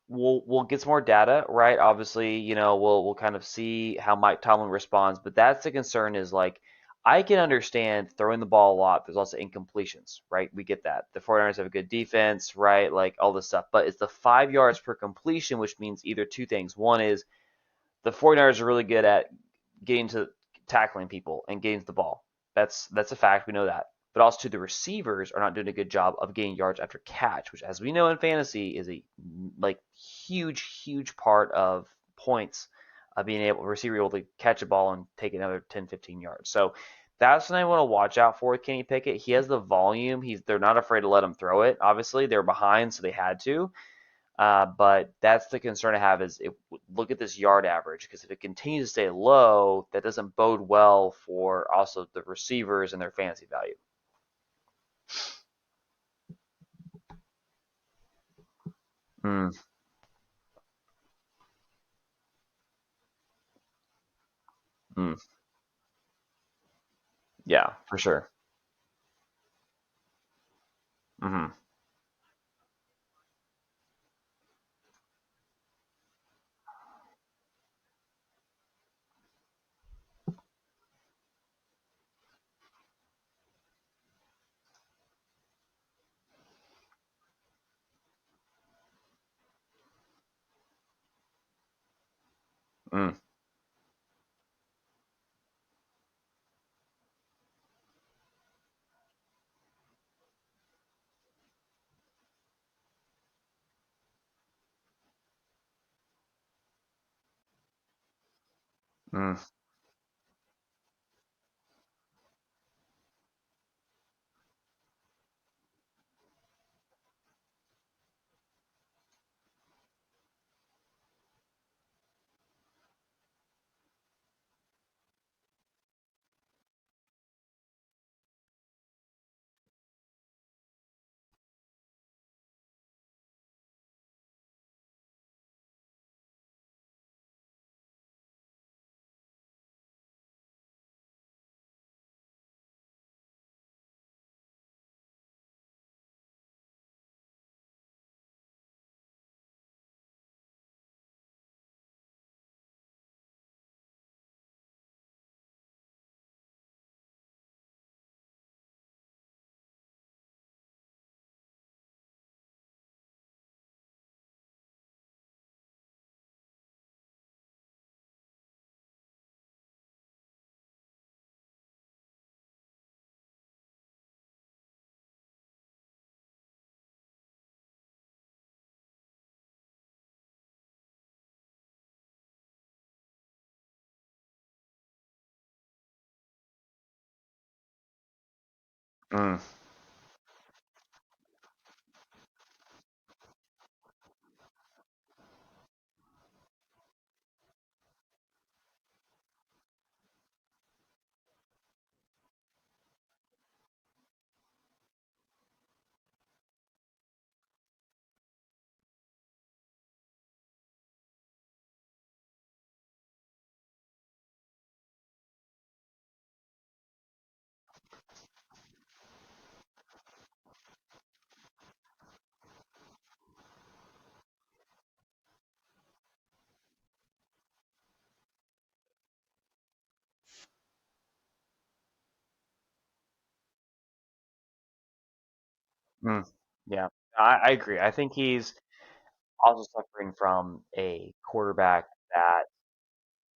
we'll get some more data, right? Obviously, we'll kind of see how Mike Tomlin responds, but that's the concern is like I can understand throwing the ball a lot. There's also incompletions, right? We get that. The 49ers have a good defense, right? Like all this stuff. But it's the 5 yards per completion, which means either two things. One is the 49ers are really good at getting to tackling people and getting to the ball. That's a fact. We know that. But also, the receivers are not doing a good job of getting yards after catch, which, as we know in fantasy, is a like huge part of points of being able receiver able to catch a ball and take another 10, 15 yards. So that's something I want to watch out for with Kenny Pickett. He has the volume. They're not afraid to let him throw it. Obviously, they're behind, so they had to. But that's the concern I have is look at this yard average, because if it continues to stay low, that doesn't bode well for also the receivers and their fantasy value. Mm, mm, yeah, for sure. Hmm. Mm, mm, mm, mm. Yeah, I agree. I think he's also suffering from a quarterback that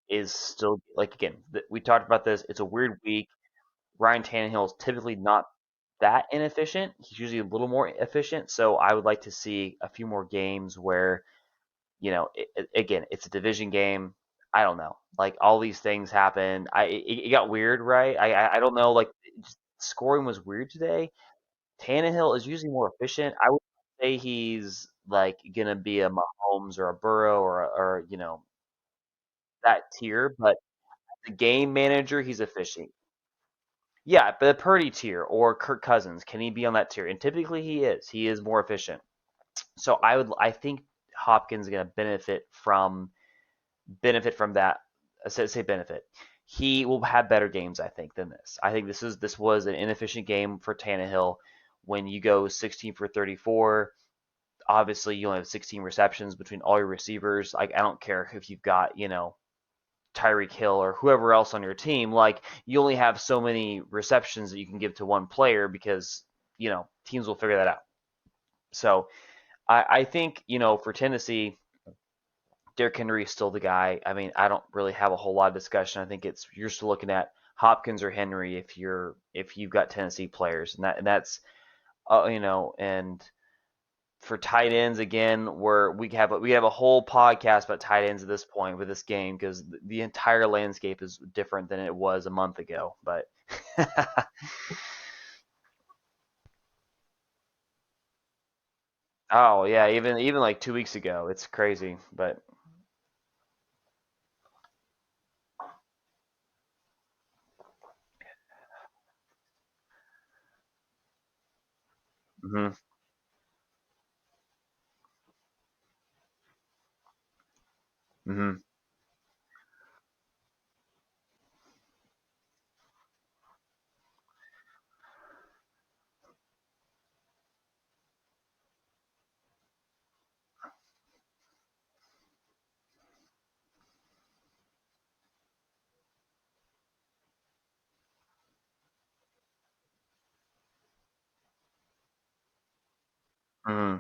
is still like again. We talked about this. It's a weird week. Ryan Tannehill is typically not that inefficient. He's usually a little more efficient. So I would like to see a few more games where again, it's a division game. I don't know. Like all these things happen. It got weird, right? I don't know. Like scoring was weird today. Tannehill is usually more efficient. I would say he's like gonna be a Mahomes or a Burrow or that tier, but the game manager, he's efficient. Yeah, but the Purdy tier or Kirk Cousins, can he be on that tier? And typically he is. He is more efficient. So I think Hopkins is going to benefit from that. Say benefit. He will have better games, I think, than this. I think this was an inefficient game for Tannehill. When you go 16 for 34, obviously you only have 16 receptions between all your receivers. Like I don't care if you've got Tyreek Hill or whoever else on your team, like you only have so many receptions that you can give to one player because teams will figure that out. So I think for Tennessee, Derrick Henry is still the guy. I mean, I don't really have a whole lot of discussion. I think you're still looking at Hopkins or Henry if you've got Tennessee players, and that's and for tight ends again, where we have a whole podcast about tight ends at this point with this game because the entire landscape is different than it was a month ago. But Oh yeah, even like 2 weeks ago, it's crazy. But hmm hmm hmm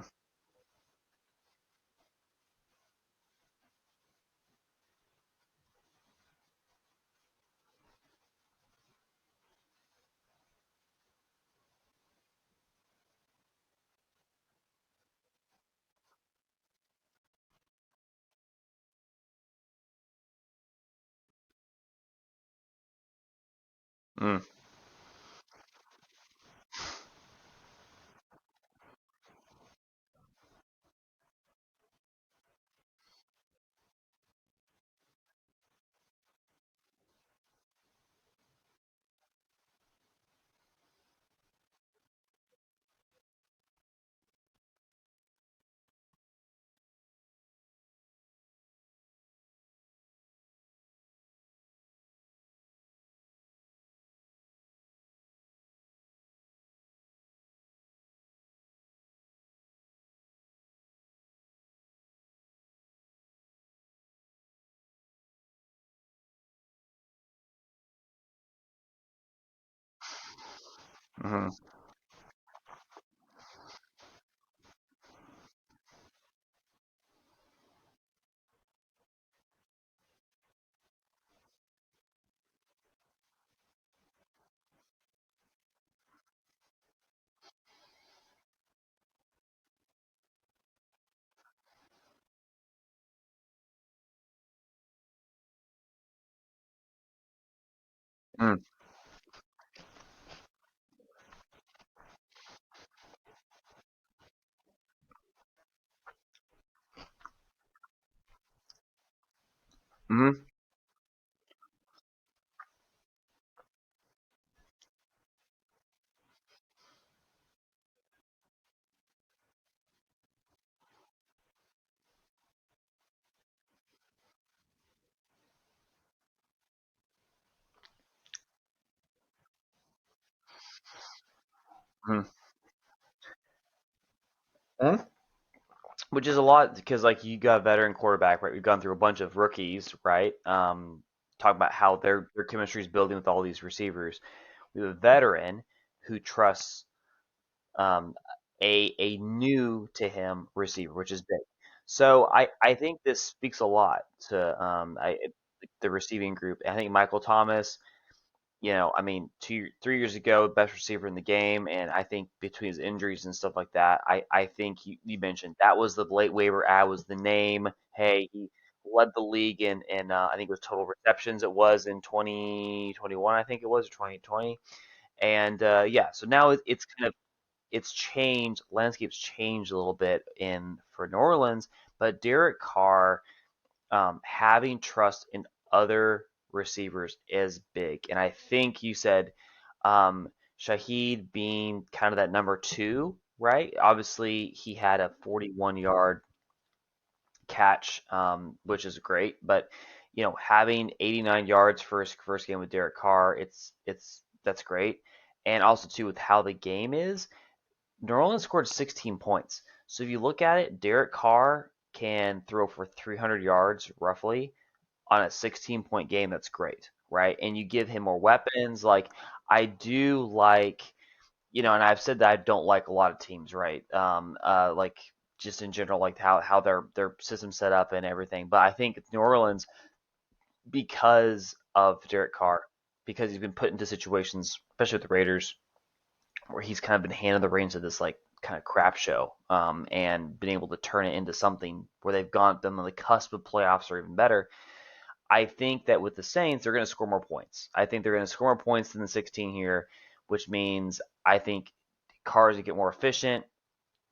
mm, hmm mm, hmm hmm which is a lot because like you got a veteran quarterback, right? We've gone through a bunch of rookies, right? Talk about how their chemistry is building with all these receivers. We have a veteran who trusts a new to him receiver, which is big. So I think this speaks a lot to the receiving group. I think Michael Thomas, I mean, 3 years ago, best receiver in the game, and I think between his injuries and stuff like that, I think you mentioned that was the late waiver ad was the name. Hey, he led the league in I think it was total receptions. It was in 2021, I think it was, or 2020, and yeah, so now it's kind of it's changed. Landscape's changed a little bit in for New Orleans, but Derek Carr having trust in other receivers is big. And I think you said Shaheed being kind of that number two, right? Obviously, he had a 41-yard catch, which is great. But having 89 yards for his first game with Derek Carr, it's that's great. And also too with how the game is, New Orleans scored 16 points. So if you look at it, Derek Carr can throw for 300 yards roughly on a 16-point game. That's great, right? And you give him more weapons. Like I do like, and I've said that I don't like a lot of teams, right? Like just in general, like how their system set up and everything. But I think New Orleans, because of Derek Carr, because he's been put into situations, especially with the Raiders, where he's kind of been handed the reins of this like kind of crap show, and been able to turn it into something where they've been on the cusp of playoffs or even better. I think that with the Saints, they're going to score more points. I think they're going to score more points than the 16 here, which means I think Carrs get more efficient.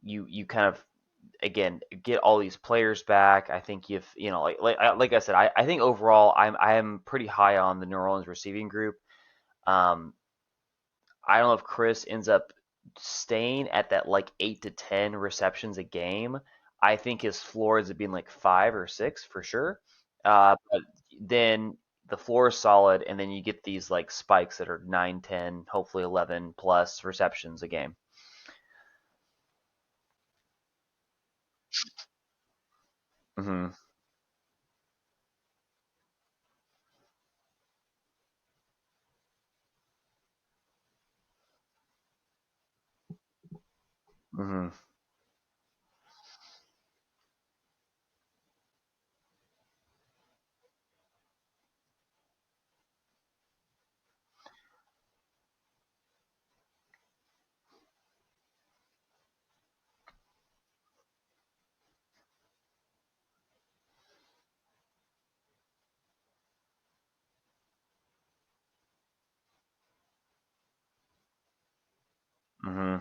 You kind of again get all these players back. I think if like I said, I think overall I'm pretty high on the New Orleans receiving group. Um, I don't know if Chris ends up staying at that like 8 to 10 receptions a game. I think his floor ends up being like 5 or 6 for sure. But then the floor is solid, and then you get these like spikes that are 9, 10, hopefully 11 plus receptions a game. Hmm. Hmm. Hmm.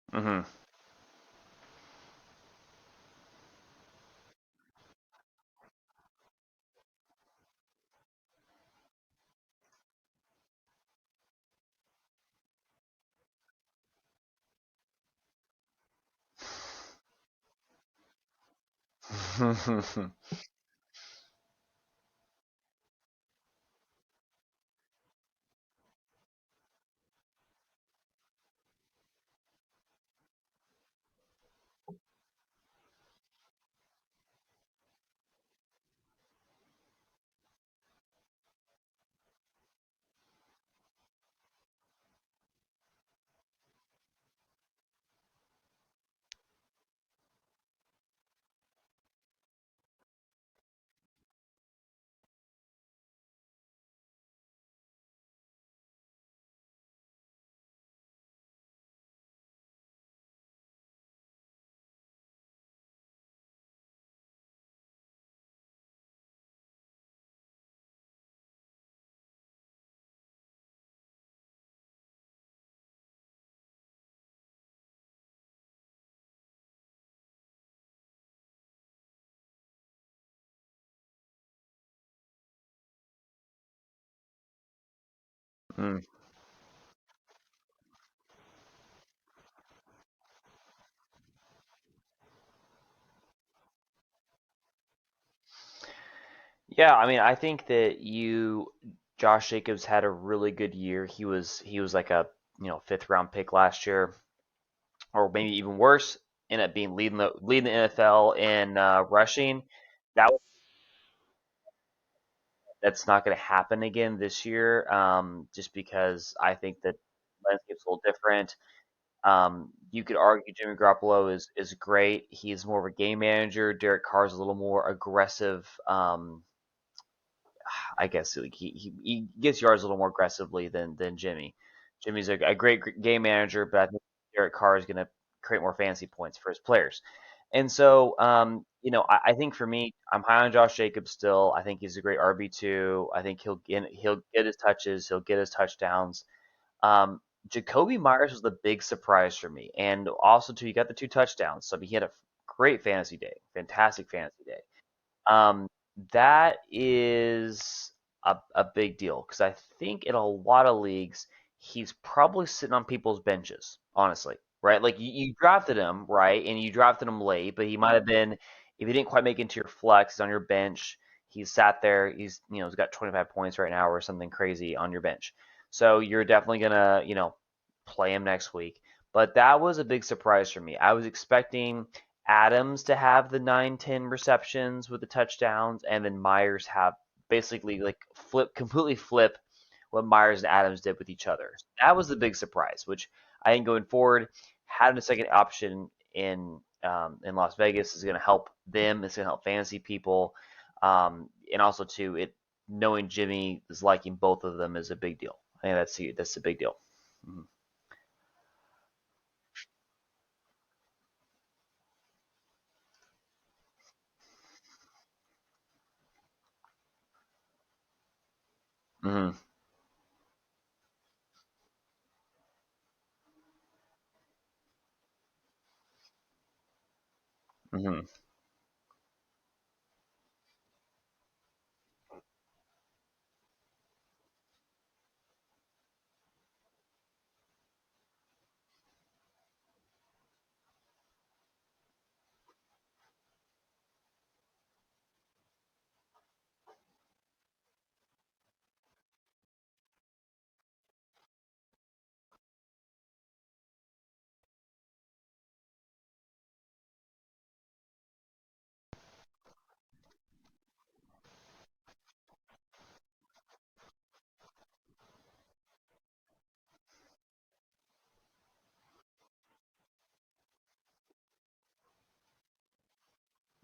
Hmm. Hmm. Yeah, I mean, I think that Josh Jacobs had a really good year. He was like a fifth round pick last year, or maybe even worse. Ended up being leading the NFL in rushing. That that's not going to happen again this year, just because I think that landscape's a little different. You could argue Jimmy Garoppolo is great. He's more of a game manager. Derek Carr is a little more aggressive. I guess like he gets yards a little more aggressively than Jimmy. Jimmy's a great game manager, but I think Derek Carr is going to create more fantasy points for his players. And so, I think for me, I'm high on Josh Jacobs still. I think he's a great RB2. I think he'll get his touches, he'll get his touchdowns. Um, Jacoby Myers was the big surprise for me, and also too, he got the 2 touchdowns. So I mean, he had a great fantasy day, fantastic fantasy day. Um, that is a big deal because I think in a lot of leagues he's probably sitting on people's benches, honestly, right? Like you drafted him, right, and you drafted him late, but he might have been if he didn't quite make it into your flex, he's on your bench. He's sat there. He's got 25 points right now or something crazy on your bench. So you're definitely gonna play him next week. But that was a big surprise for me. I was expecting Adams to have the 9, 10 receptions with the touchdowns, and then Myers have basically like completely flip what Myers and Adams did with each other. That was the big surprise, which I think going forward, having a second option in Las Vegas is going to help them. It's going to help fantasy people, and also too, it knowing Jimmy is liking both of them is a big deal. I think that's a big deal. Mm-hmm. Mm-hmm.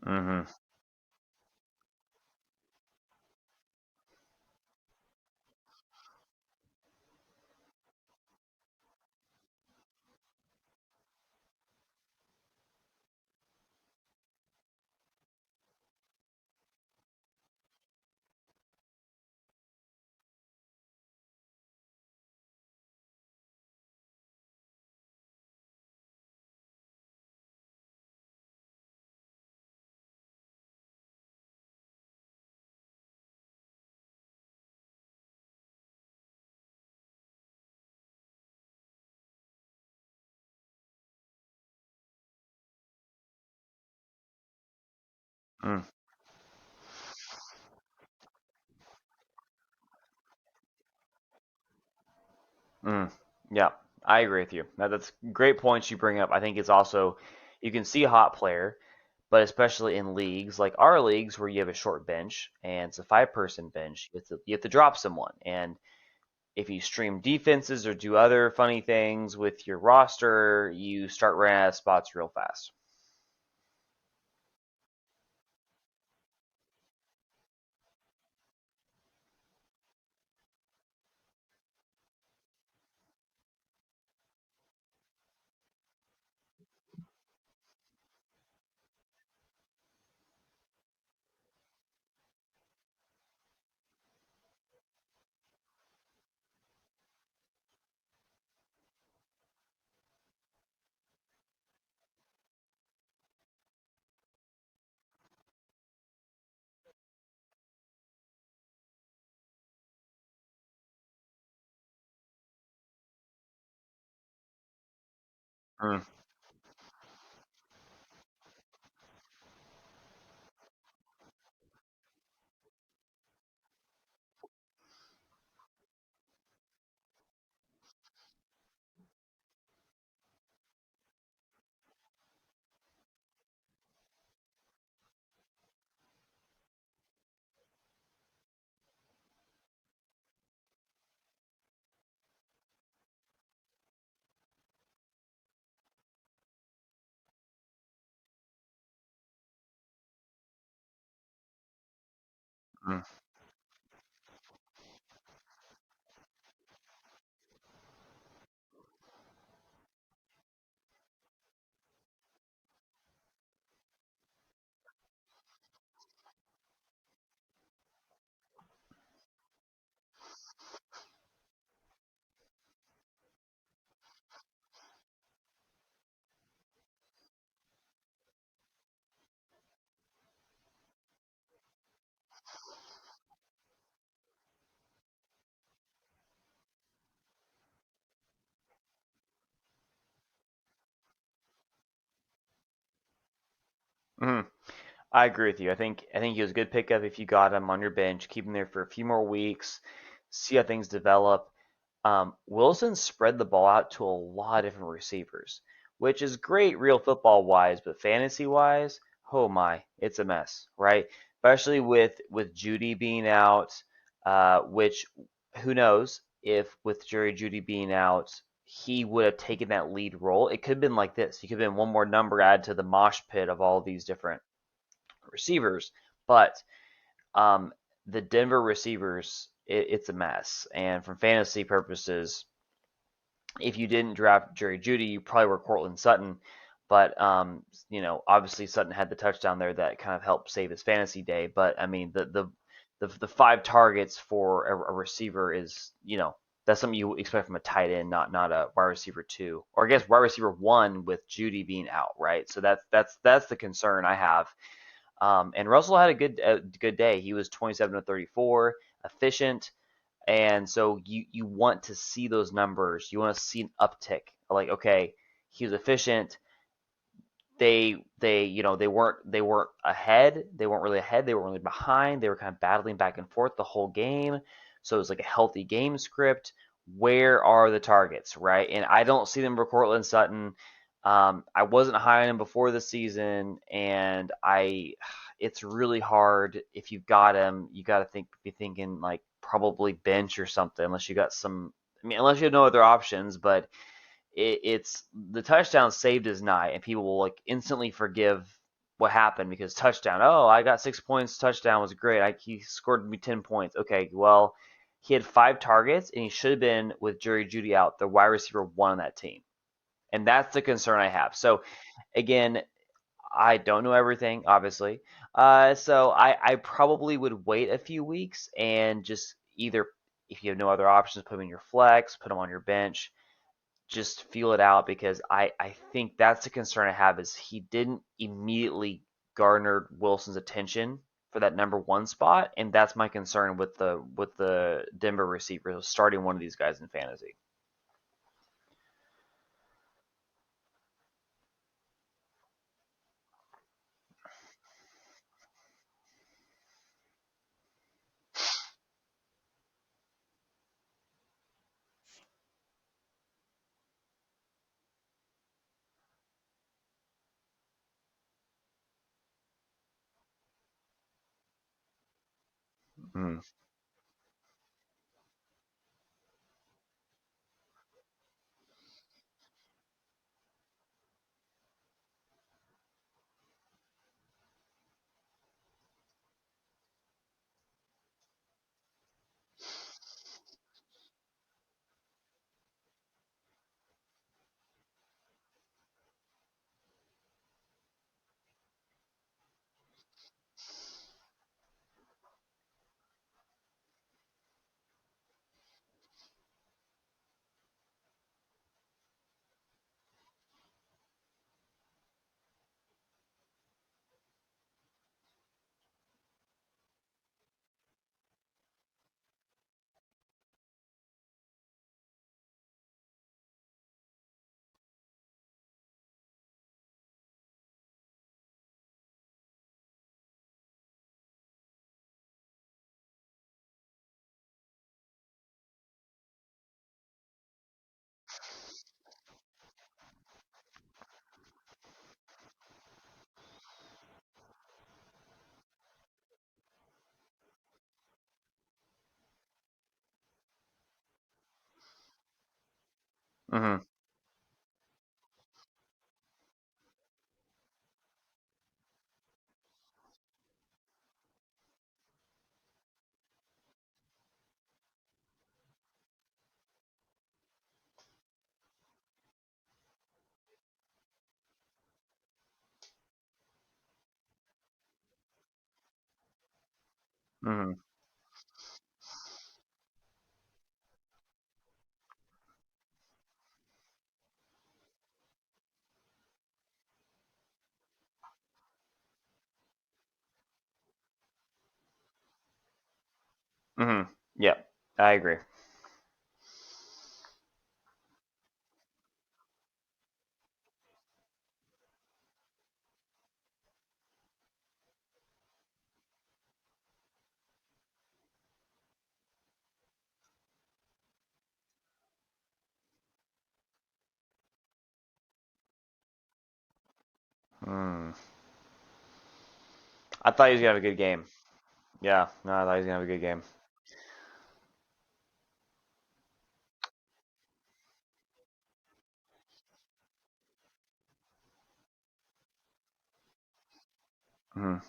Mm-hmm. Mm-hmm. Mm, yeah, I agree with you. That's great points you bring up. I think it's also you can see a hot player, but especially in leagues like our leagues where you have a short bench and it's a five-person bench, you have to drop someone. And if you stream defenses or do other funny things with your roster, you start running out of spots real fast. Mm, mm, mm. I agree with you. I think he was a good pickup if you got him on your bench, keep him there for a few more weeks, see how things develop. Wilson spread the ball out to a lot of different receivers, which is great real football wise, but fantasy wise, oh my, it's a mess, right? Especially with Judy being out, which who knows if with Jerry Judy being out, he would have taken that lead role. It could have been like this. He could have been one more number added to the mosh pit of all these different receivers. But um, the Denver receivers, it's a mess. And from fantasy purposes, if you didn't draft Jerry Jeudy, you probably were Cortland Sutton. But obviously Sutton had the touchdown there that kind of helped save his fantasy day. But I mean, the 5 targets for a receiver is that's something you expect from a tight end, not a wide receiver 2, or I guess wide receiver 1 with Jeudy being out, right? So that's the concern I have. And Russell had a good day. He was 27 to 34, efficient. And so you want to see those numbers. You want to see an uptick. Like, okay, he was efficient. They weren't ahead. They weren't really ahead. They were really behind. They were kind of battling back and forth the whole game. So it was like a healthy game script. Where are the targets, right? And I don't see them for Cortland Sutton. I wasn't high on him before the season, and it's really hard if you've got him. You got to be thinking like probably bench or something, unless you got some. I mean, unless you have no other options, but it's the touchdown saved his night, and people will like instantly forgive what happened because touchdown. Oh, I got 6 points. Touchdown was great. He scored me 10 points. Okay, well, he had 5 targets, and he should have been with Jerry Jeudy out, the wide receiver 1 on that team, and that's the concern I have. So again, I don't know everything, obviously. So I probably would wait a few weeks and just either, if you have no other options, put him in your flex, put him on your bench, just feel it out because I think that's the concern I have is he didn't immediately garner Wilson's attention for that number 1 spot, and that's my concern with the Denver receivers starting one of these guys in fantasy. Mm, mm-hmm, mm-hmm, mm-hmm. Yeah, I agree. Mm. I thought he was gonna have a good game. Yeah, no, I thought he was gonna have a good game. Mm-hmm.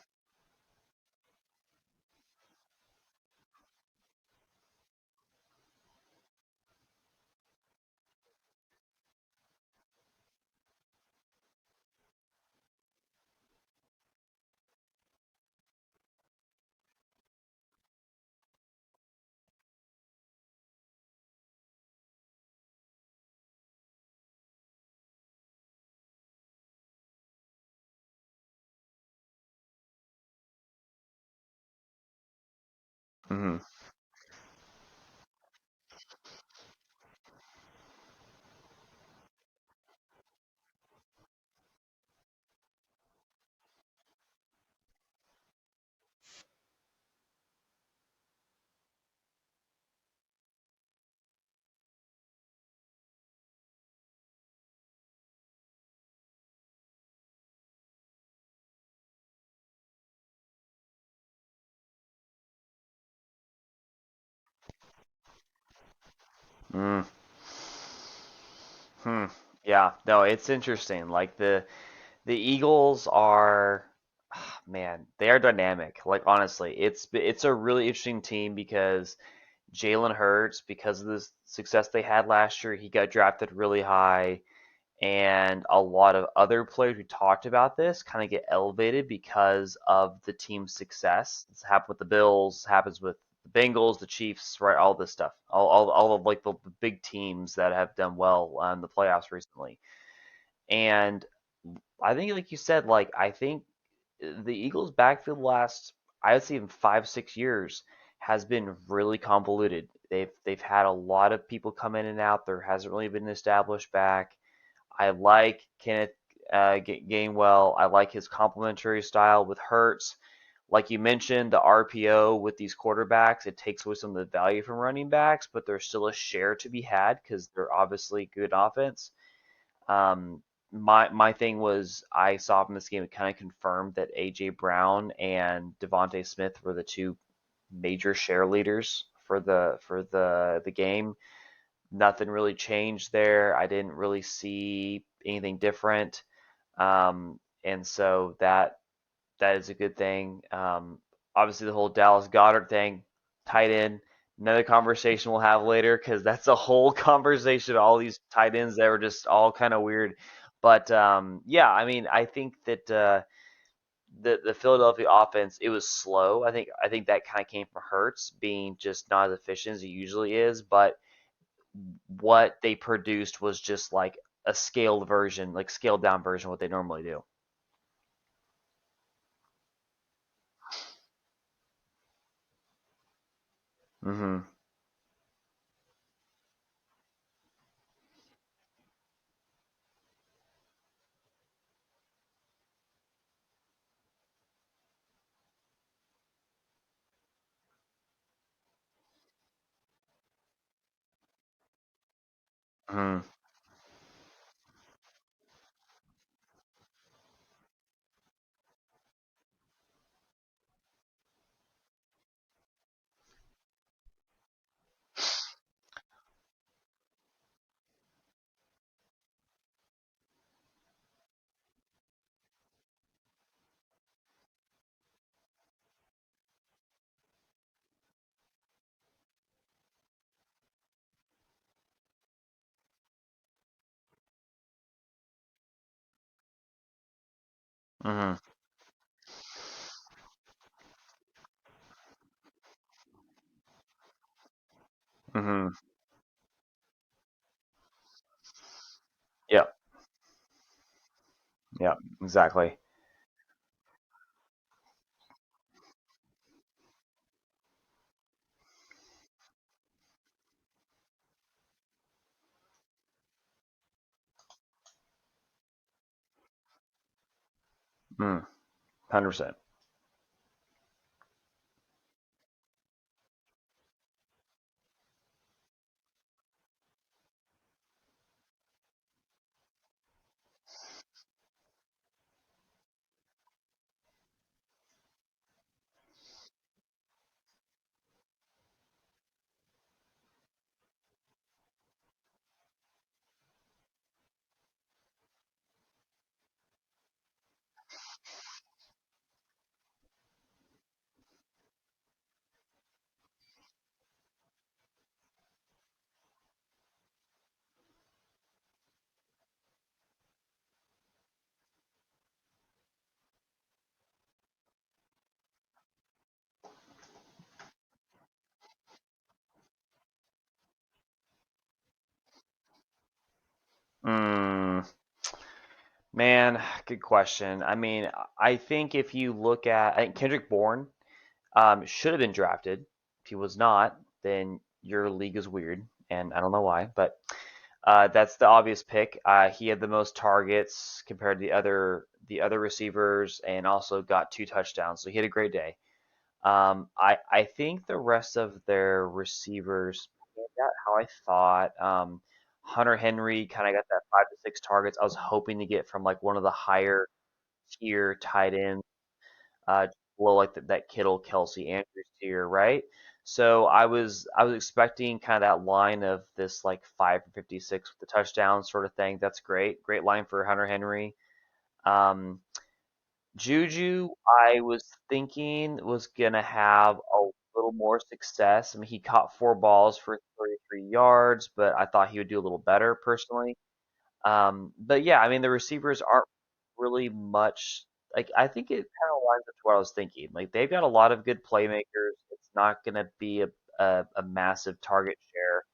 Mm-hmm. Mm. Hmm. Yeah. No, it's interesting. Like the Eagles are, man, they are dynamic. Like honestly, it's a really interesting team because Jalen Hurts, because of the success they had last year, he got drafted really high, and a lot of other players who talked about this kind of get elevated because of the team's success. It's happened with the Bills, happens with the Bengals, the Chiefs, right? All this stuff, all of like the big teams that have done well in the playoffs recently. And I think, like you said, like I think the Eagles' backfield last, I would say, even 5 6 years has been really convoluted. They've had a lot of people come in and out. There hasn't really been an established back. I like Kenneth Gainwell. I like his complementary style with Hurts. Like you mentioned, the RPO with these quarterbacks, it takes away some of the value from running backs, but there's still a share to be had because they're obviously good offense. Um, my thing was I saw from this game it kind of confirmed that AJ Brown and Devontae Smith were the two major share leaders for the game. Nothing really changed there. I didn't really see anything different, and so that is a good thing. Obviously, the whole Dallas Goddard thing, tight end, another conversation we'll have later because that's a whole conversation. All these tight ends that were just all kind of weird. But yeah, I mean, I think that the Philadelphia offense it was slow. I think that kind of came from Hurts being just not as efficient as he usually is. But what they produced was just like a scaled version, like scaled down version of what they normally do. Mm-hmm. Mm-hmm. Mm-hmm. Mm-hmm. Yeah. Yeah. Exactly. Mm. 100%. Man, good question. I mean, I think if you look at, I think Kendrick Bourne should have been drafted. If he was not, then your league is weird, and I don't know why, but that's the obvious pick. He had the most targets compared to the other receivers, and also got 2 touchdowns. So he had a great day. I think the rest of their receivers got how I thought. Hunter Henry kind of got that 5 to 6 targets. I was hoping to get from like one of the higher tier tight ends, below like that Kittle, Kelsey, Andrews tier, right? So I was expecting kind of that line of this like 5 for 56 with the touchdown sort of thing. That's great, great line for Hunter Henry. Um, Juju, I was thinking was gonna have a little more success. I mean, he caught 4 balls for 33 yards, but I thought he would do a little better personally. But yeah, I mean, the receivers aren't really much like I think it kind of lines up to what I was thinking. Like they've got a lot of good playmakers. It's not gonna be a massive target share.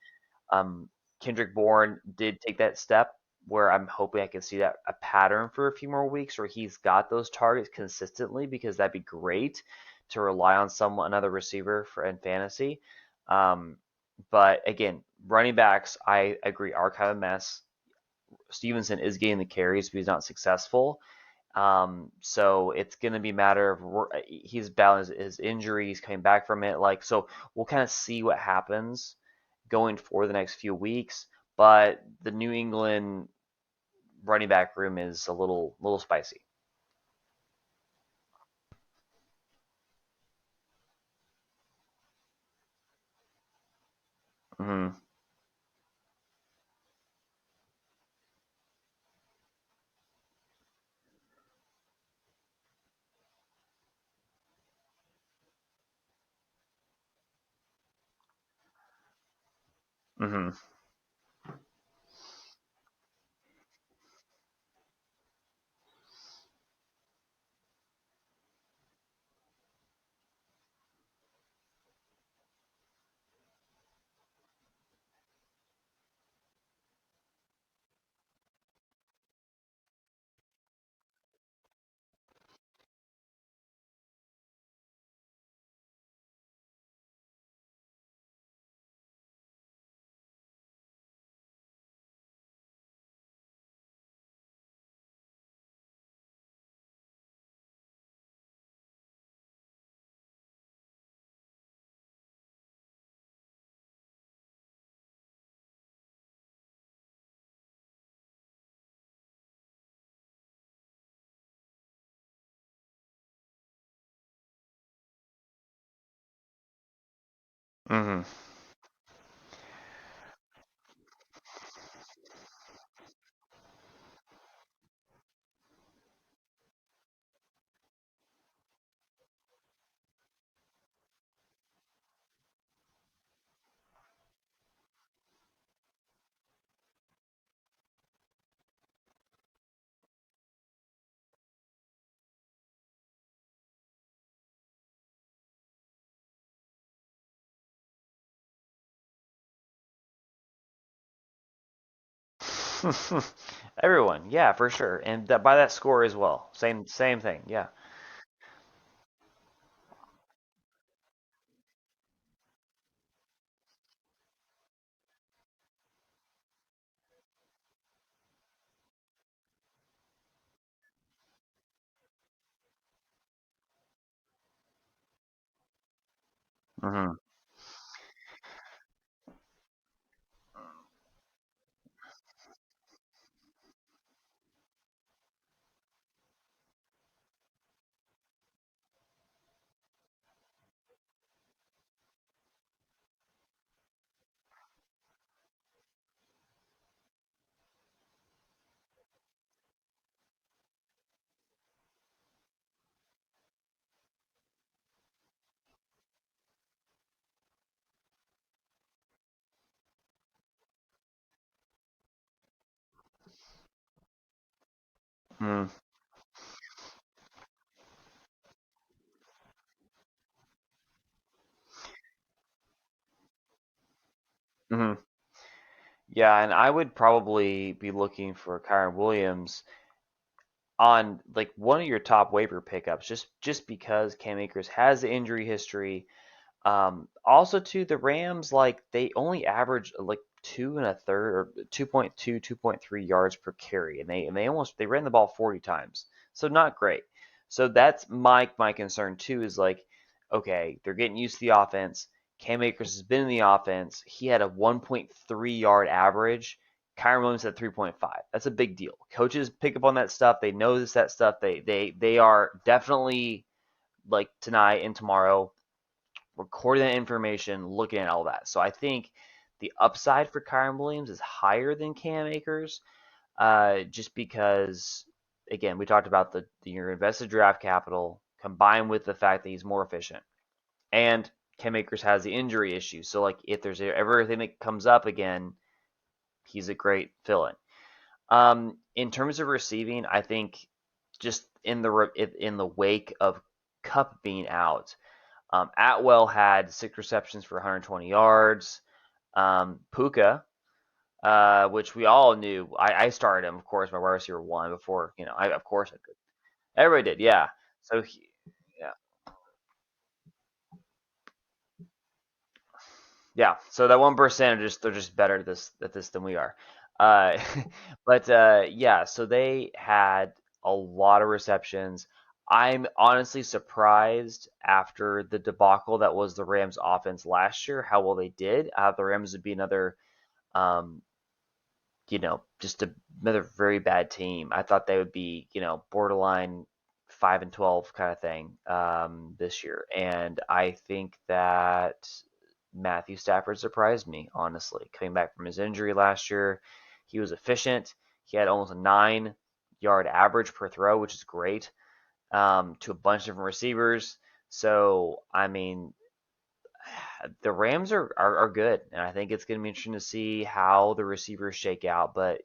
Kendrick Bourne did take that step where I'm hoping I can see that a pattern for a few more weeks where he's got those targets consistently because that'd be great to rely on someone another receiver for in fantasy. Um, but again, running backs I agree are kind of a mess. Stevenson is getting the carries, but he's not successful. So it's going to be a matter of he's battling his injury, he's coming back from it. Like so, we'll kind of see what happens going for the next few weeks. But the New England running back room is a little spicy. Hmm. Hmm. Hmm. Everyone, yeah, for sure, and that, by that score as well. Same thing, yeah. Hmm. Hmm. Hmm. Yeah, and I would probably be looking for Kyron Williams on like one of your top waiver pickups, just because Cam Akers has the injury history. Also, to the Rams, like they only average like two and a third or 2.2, 2.3 yards per carry, and they ran the ball 40 times, so not great. So that's my concern too. Is like, okay, they're getting used to the offense. Cam Akers has been in the offense. He had a 1.3 yard average. Kyron Williams had 3.5. That's a big deal. Coaches pick up on that stuff. They notice that stuff. They are definitely like tonight and tomorrow recording that information, looking at all that. So I think the upside for Kyron Williams is higher than Cam Akers, just because, again, we talked about your invested draft capital combined with the fact that he's more efficient, and Cam Akers has the injury issue. So like, if there's ever anything that comes up again, he's a great fill-in. In terms of receiving, I think just in the wake of Cup being out, Atwell had 6 receptions for 120 yards. Puka, which we all knew, I started him, of course, my wide receiver one before, of course I could. Everybody did, yeah. So, yeah, yeah. So that 1% they're just better at this than we are. Uh, but yeah, so they had a lot of receptions. I'm honestly surprised after the debacle that was the Rams offense last year, how well they did. The Rams would be another um, just another very bad team. I thought they would be, borderline 5-12 kind of thing this year, and I think that Matthew Stafford surprised me, honestly. Coming back from his injury last year, he was efficient. He had almost a 9 yard average per throw, which is great, to a bunch of different receivers. So, I mean, the Rams are good, and I think it's going to be interesting to see how the receivers shake out. But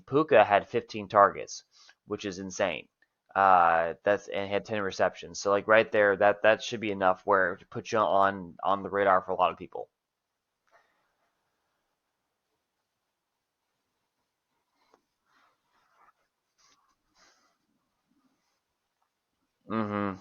Puka had 15 targets, which is insane. And had 10 receptions. So like right there, that should be enough where to put you on the radar for a lot of people. Mm-hmm.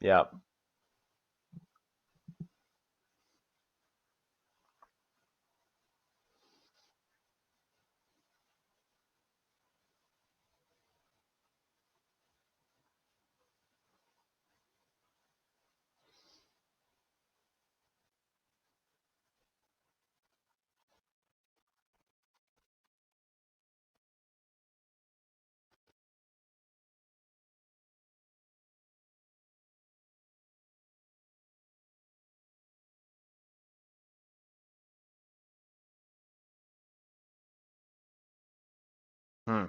Yep. Hmm.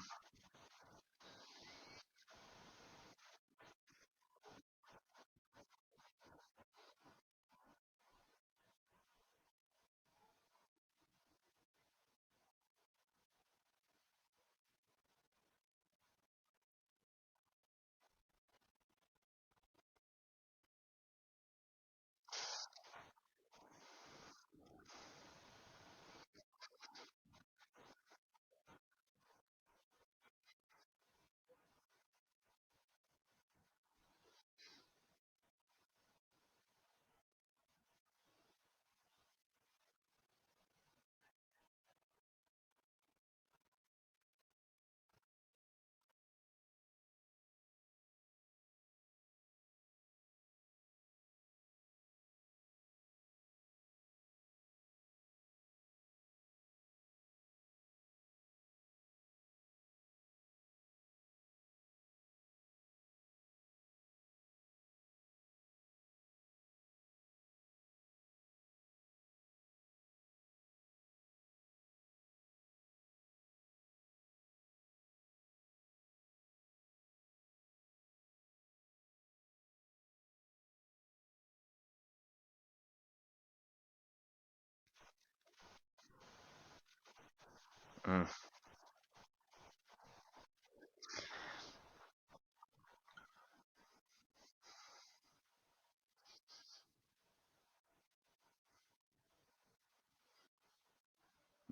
Mm,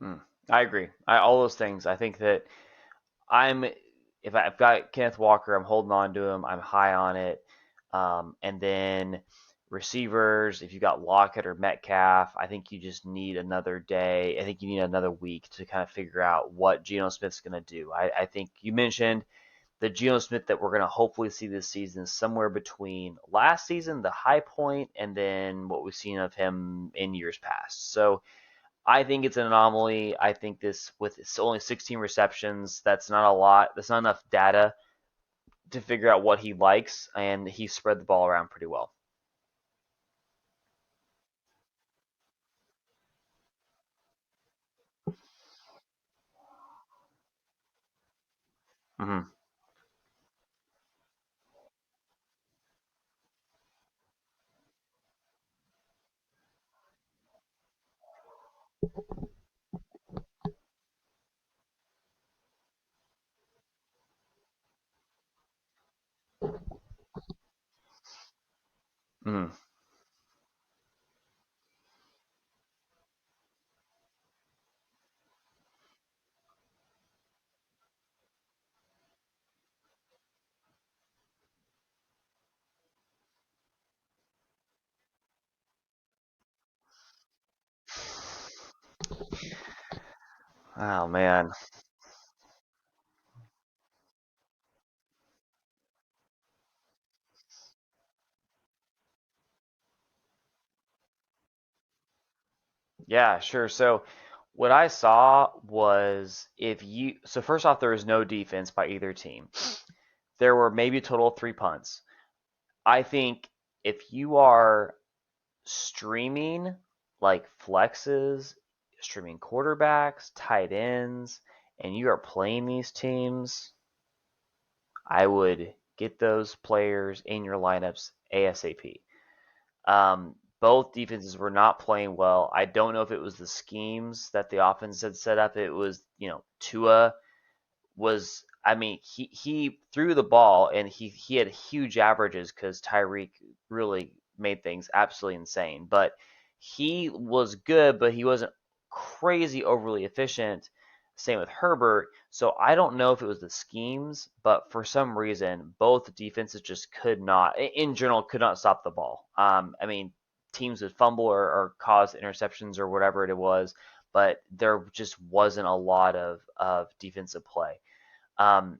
mm. I agree. All those things. I think that I'm if I've got Kenneth Walker, I'm holding on to him. I'm high on it. And then receivers, if you got Lockett or Metcalf, I think you just need another day. I think you need another week to kind of figure out what Geno Smith's going to do. I think you mentioned the Geno Smith that we're going to hopefully see this season is somewhere between last season, the high point, and then what we've seen of him in years past. So I think it's an anomaly. I think this, with only 16 receptions, that's not a lot. That's not enough data to figure out what he likes, and he spread the ball around pretty well. Mm-hmm. Mm-hmm. Oh man, yeah, sure. So what I saw was if you so first off, there was no defense by either team. There were maybe a total of 3 punts. I think if you are streaming like flexes, streaming quarterbacks, tight ends, and you are playing these teams, I would get those players in your lineups ASAP. Both defenses were not playing well. I don't know if it was the schemes that the offense had set up. It was, Tua was, I mean, he threw the ball and he had huge averages because Tyreek really made things absolutely insane. But he was good, but he wasn't crazy overly efficient. Same with Herbert. So I don't know if it was the schemes, but for some reason, both defenses just could not, in general, could not stop the ball. I mean, teams would fumble or cause interceptions or whatever it was, but there just wasn't a lot of defensive play. Um,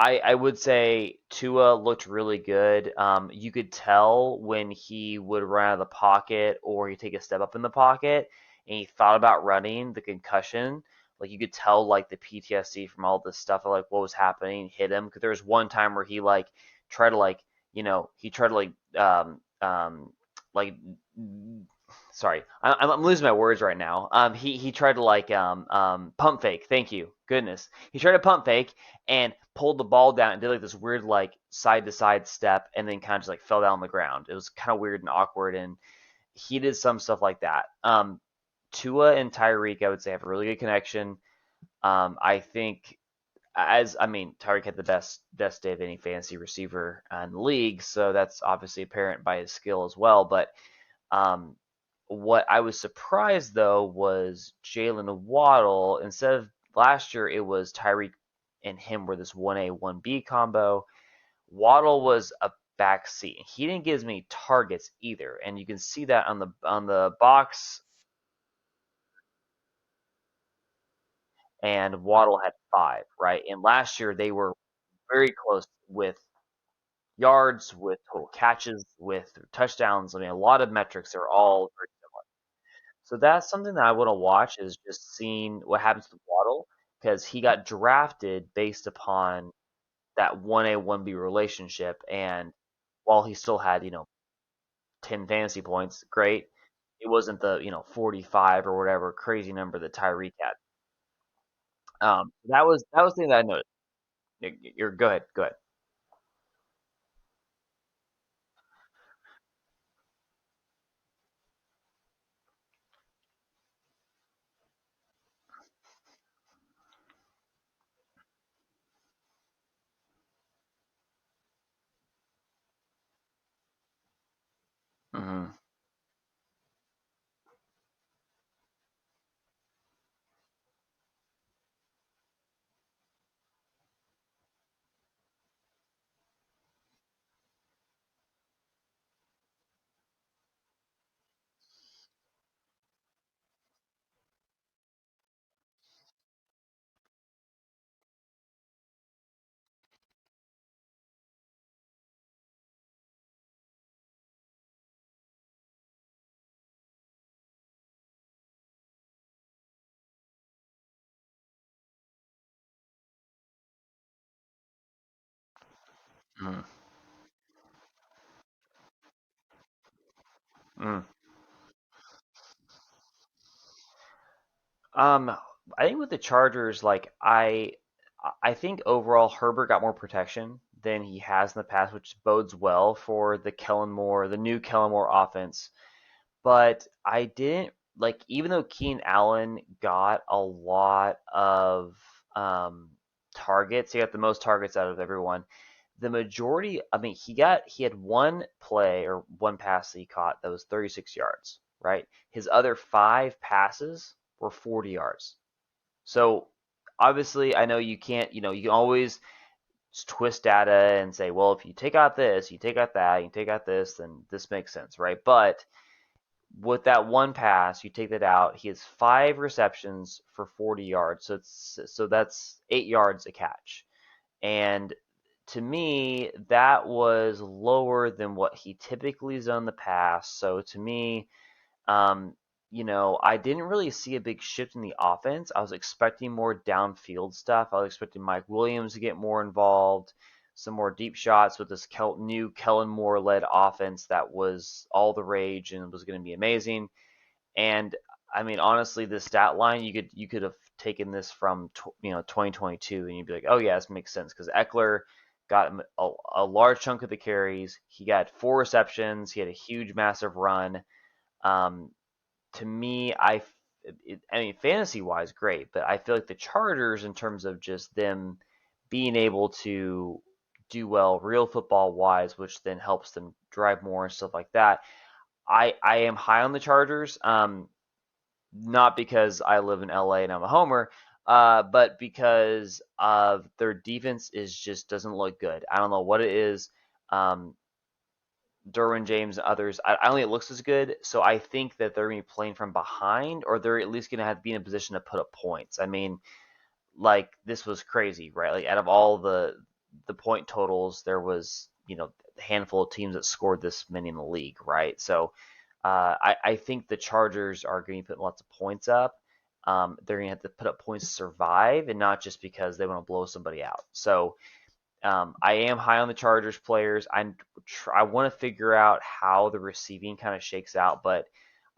I would say Tua looked really good. You could tell when he would run out of the pocket or he'd take a step up in the pocket and he thought about running, the concussion. Like you could tell like the PTSD from all this stuff of like what was happening hit him. Because there was one time where he like tried to like he tried to like sorry, I'm losing my words right now. He tried to like pump fake. Thank you, goodness. He tried to pump fake and pulled the ball down and did like this weird like side to side step and then kind of just like fell down on the ground. It was kind of weird and awkward, and he did some stuff like that. Tua and Tyreek, I would say, have a really good connection. I think I mean, Tyreek had the best day of any fantasy receiver in the league, so that's obviously apparent by his skill as well. But um, what I was surprised though was Jalen Waddle. Instead of last year, it was Tyreek and him were this 1A 1B combo. Waddle was a backseat. He didn't give as many targets either, and you can see that on the box. And Waddle had 5, right? And last year they were very close with yards, with total catches, with touchdowns. I mean, a lot of metrics are all very similar. So that's something that I want to watch is just seeing what happens to Waddle because he got drafted based upon that 1A 1B relationship, and while he still had 10 fantasy points, great. It wasn't the 45 or whatever crazy number that Tyreek had. That was the thing that I noticed. You're go ahead, go ahead. Mm-hmm. Mm-hmm. Mm. Um, I think with the Chargers, like I think overall Herbert got more protection than he has in the past, which bodes well for the new Kellen Moore offense. But I didn't like, even though Keenan Allen got a lot of um, targets, he got the most targets out of everyone. The majority, I mean, he had one play or one pass that he caught that was 36 yards, right? His other five passes were 40 yards. So obviously, I know you can't, you can always twist data and say, well, if you take out this, you take out that, you take out this, then this makes sense, right? But with that one pass, you take that out. He has five receptions for 40 yards, so that's 8 yards a catch. And to me, that was lower than what he typically has done in the past. So to me, um, I didn't really see a big shift in the offense. I was expecting more downfield stuff. I was expecting Mike Williams to get more involved, some more deep shots with this new Kellen Moore led offense that was all the rage and was going to be amazing. And I mean, honestly, the stat line you could have taken this from 2022, and you'd be like, oh yeah, this makes sense because Eckler got a large chunk of the carries. He got four receptions. He had a huge, massive run. Um, to me, I mean, fantasy wise, great, but I feel like the Chargers, in terms of just them being able to do well real football wise, which then helps them drive more and stuff like that. I am high on the Chargers. Not because I live in LA and I'm a homer, but because of their defense is just doesn't look good. I don't know what it is. Um, Derwin James and others, I don't think it looks as good. So I think that they're going to be playing from behind, or they're at least going to have to be in a position to put up points. I mean, like this was crazy, right? Like out of all the point totals, there was a handful of teams that scored this many in the league, right? So I think the Chargers are going to put lots of points up. They're going to have to put up points to survive, and not just because they want to blow somebody out. So I am high on the Chargers players. I want to figure out how the receiving kind of shakes out, but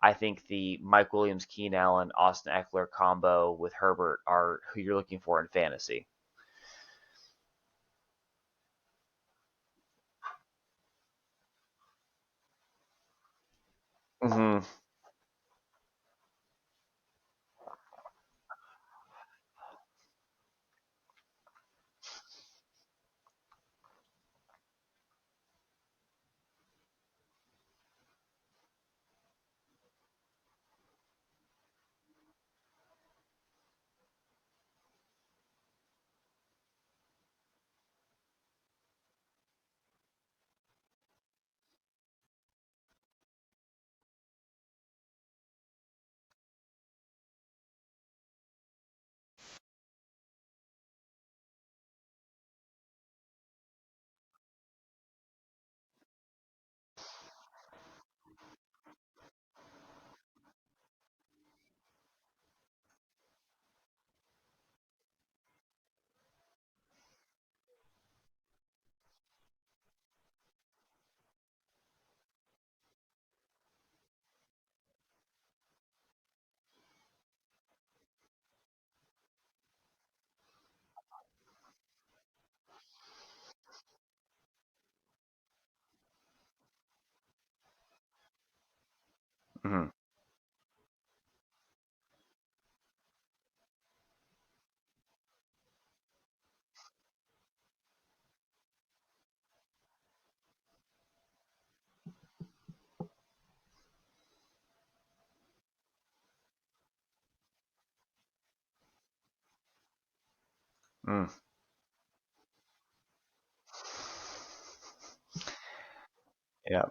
I think the Mike Williams, Keenan Allen, Austin Eckler combo with Herbert are who you're looking for in fantasy. Mm-hmm. Mm-hmm. Mm. Yeah.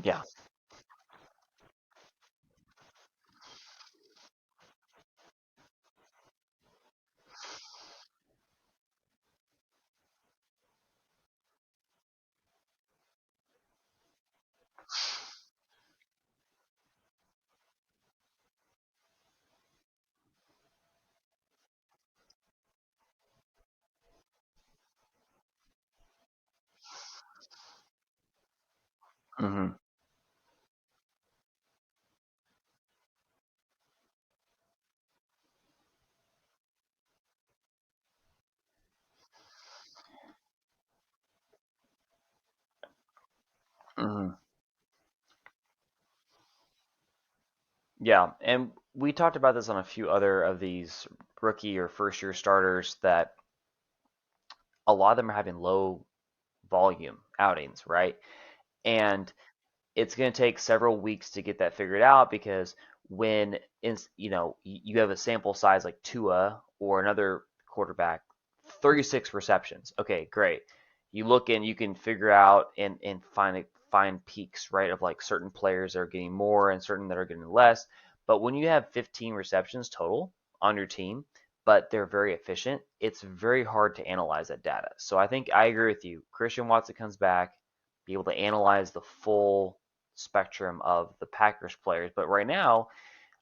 Yeah. Hmm. Hmm. Yeah, and we talked about this on a few other of these rookie or first year starters that a lot of them are having low volume outings, right? And it's going to take several weeks to get that figured out because when you have a sample size like Tua or another quarterback, 36 receptions. Okay, great. You look and you can figure out and find peaks, right, of like certain players that are getting more and certain that are getting less. But when you have 15 receptions total on your team, but they're very efficient, it's very hard to analyze that data. So I think I agree with you. Christian Watson comes back, be able to analyze the full spectrum of the Packers players. But right now,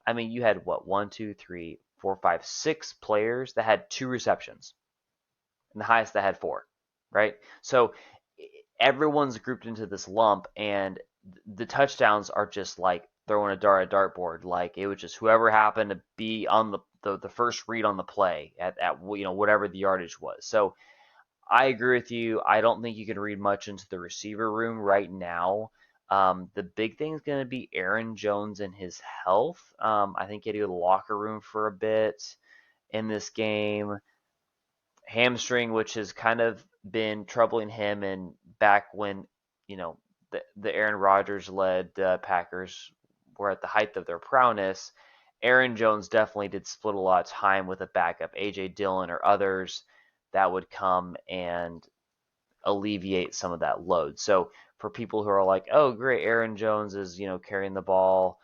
I mean, you had what, one, two, three, four, five, six players that had two receptions, and the highest that had four, right? So everyone's grouped into this lump, and the touchdowns are just like throwing a dart at a dartboard. Like it was just whoever happened to be on the first read on the play at whatever the yardage was. So I agree with you. I don't think you can read much into the receiver room right now. The big thing is going to be Aaron Jones and his health. I think he had to go to the locker room for a bit in this game. Hamstring, which has kind of been troubling him, and back when the Aaron Rodgers led Packers were at the height of their prowess. Aaron Jones definitely did split a lot of time with a backup, AJ Dillon or others that would come and alleviate some of that load. So for people who are like, oh, great, Aaron Jones is, carrying the ball,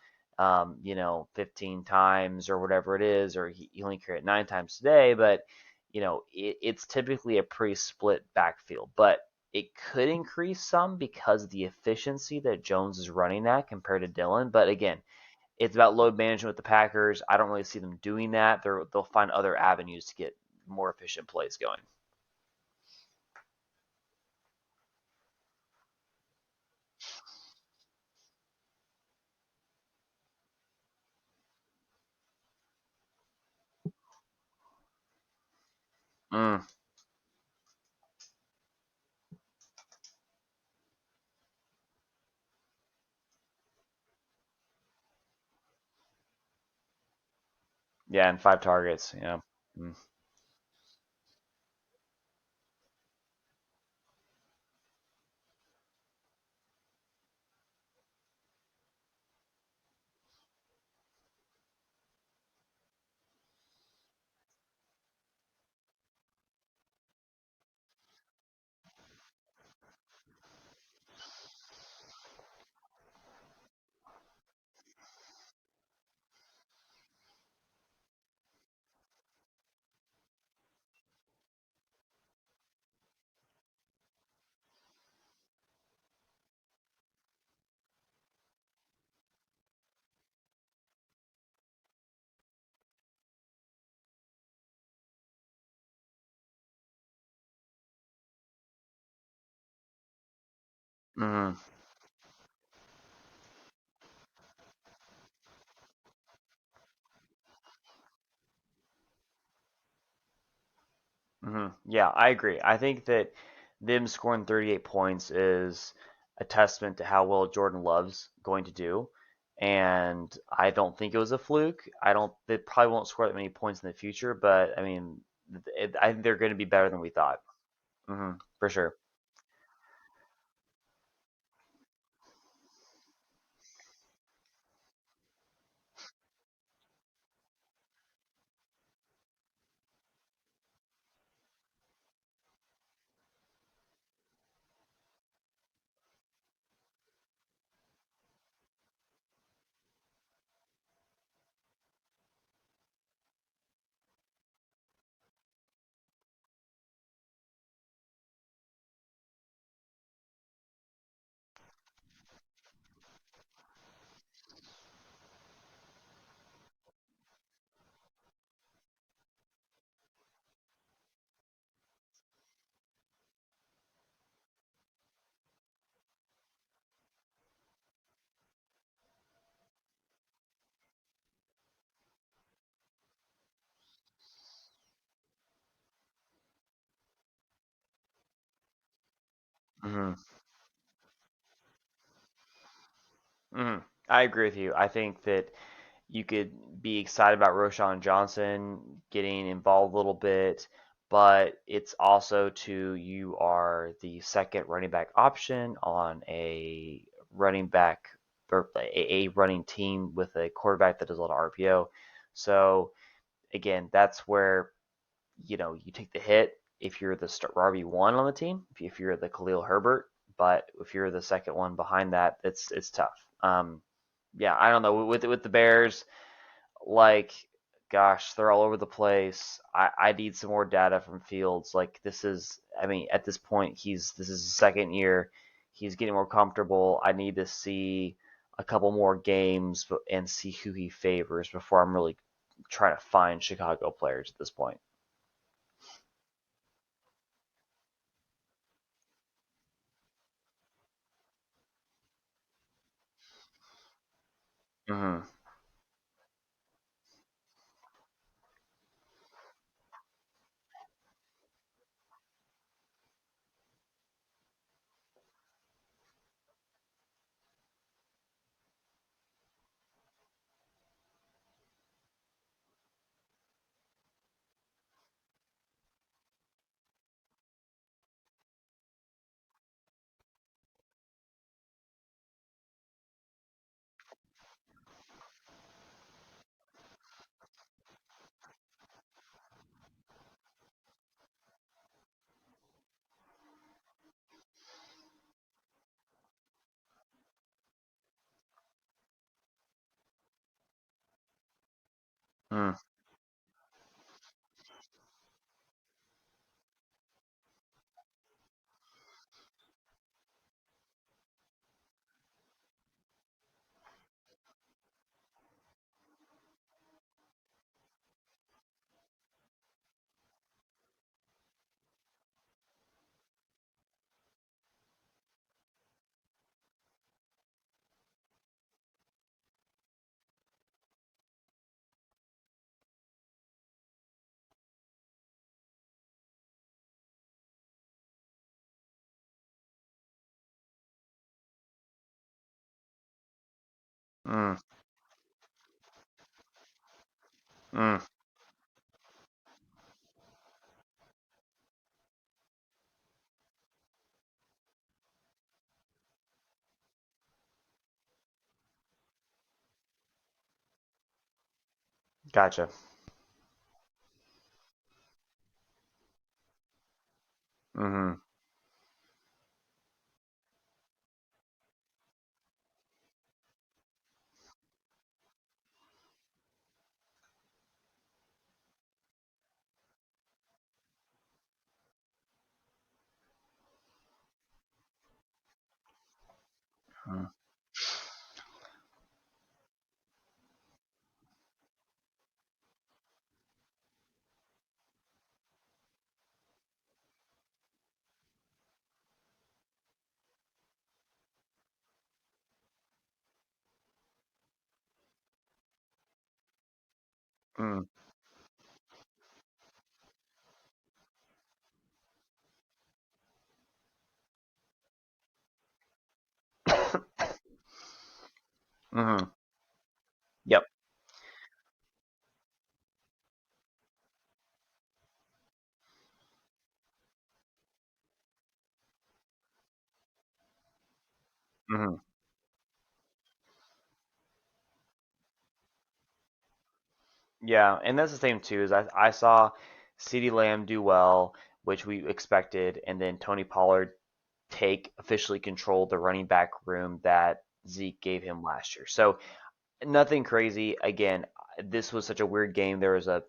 15 times or whatever it is, or he only carried it 9 times today, but, it's typically a pretty split backfield. But it could increase some because of the efficiency that Jones is running at compared to Dillon. But again, it's about load management with the Packers. I don't really see them doing that. They'll find other avenues to get more efficient plays going. Mm, yeah, and 5 targets. Yeah. Mm. Mm-hmm. Yeah, I agree. I think that them scoring 38 points is a testament to how well Jordan Love's going to do. And I don't think it was a fluke. I don't. They probably won't score that many points in the future, but I mean, I think they're going to be better than we thought. For sure. hmm hmm I agree with you. I think that you could be excited about Roshan Johnson getting involved a little bit, but it's also to you are the second running back option on a running back or a running team with a quarterback that does a lot of RPO. So again, that's where you take the hit if you're the RB1 on the team, if you're the Khalil Herbert, but if you're the second one behind that, it's tough. Yeah, I don't know with the Bears, like, gosh, they're all over the place. I need some more data from Fields. Like, this is, I mean, at this point, this is his second year. He's getting more comfortable. I need to see a couple more games and see who he favors before I'm really trying to find Chicago players at this point. Mm-hmm. Mm, mm, mm. Gotcha. Mm-hmm. Mm, Mm. Hmm. Yep. Hmm. Yeah, and that's the same too. Is I saw CeeDee Lamb do well, which we expected, and then Tony Pollard take officially control the running back room that Zeke gave him last year. So nothing crazy. Again, this was such a weird game. There's a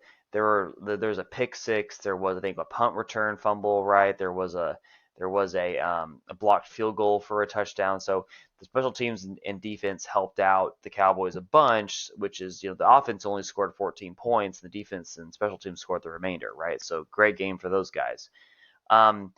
pick six. There was, I think, a punt return fumble. Right. There was a blocked field goal for a touchdown. So the special teams and defense helped out the Cowboys a bunch, which is, the offense only scored 14 points, and the defense and special teams scored the remainder. Right. So great game for those guys. Um,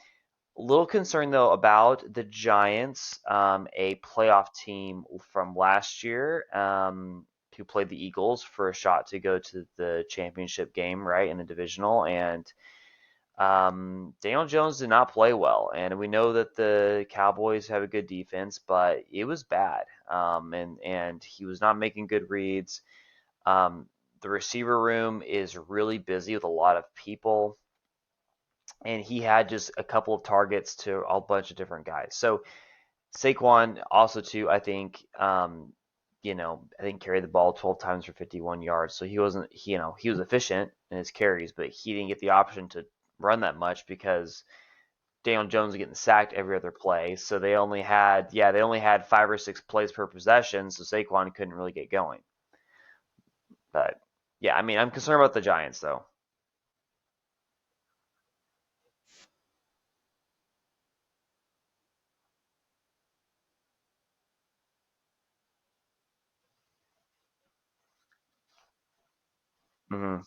Little concerned though about the Giants, a playoff team from last year, who played the Eagles for a shot to go to the championship game, right, in the divisional. And Daniel Jones did not play well, and we know that the Cowboys have a good defense, but it was bad, and he was not making good reads. The receiver room is really busy with a lot of people, and he had just a couple of targets to a bunch of different guys. So Saquon also too, I think, I think carried the ball 12 times for 51 yards. So he wasn't, he was efficient in his carries, but he didn't get the option to run that much because Daniel Jones was getting sacked every other play. So they only had 5 or 6 plays per possession. So Saquon couldn't really get going. But yeah, I mean, I'm concerned about the Giants though. Hmm.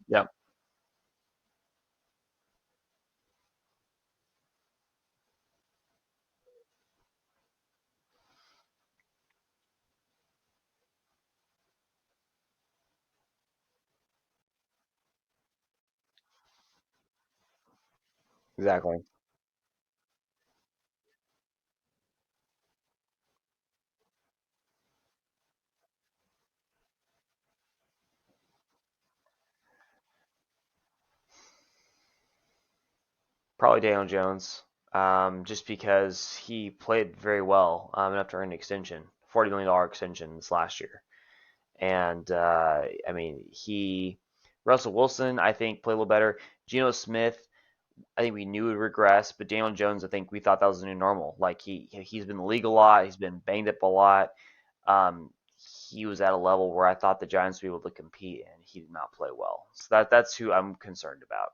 Yep, exactly. Probably Daniel Jones, just because he played very well enough to earn an extension, $40 million extension this last year. And I mean, Russell Wilson, I think, played a little better. Geno Smith, I think we knew would regress, but Daniel Jones, I think we thought that was the new normal. Like he's been in the league a lot, he's been banged up a lot. Um, he was at a level where I thought the Giants would be able to compete, and he did not play well. So that's who I'm concerned about.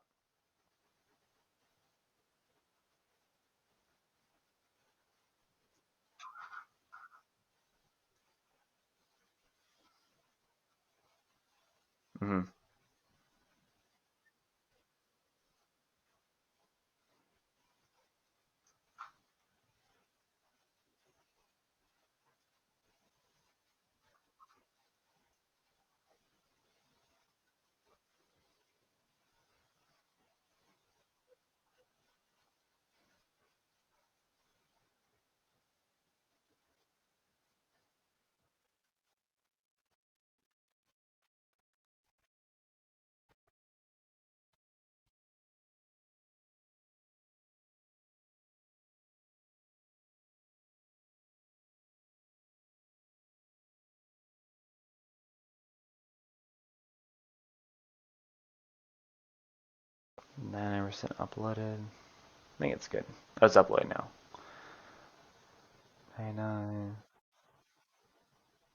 Hmm. Nine percent uploaded. I think it's good. Oh, it's uploading now. 99.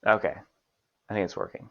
Okay, I think it's working.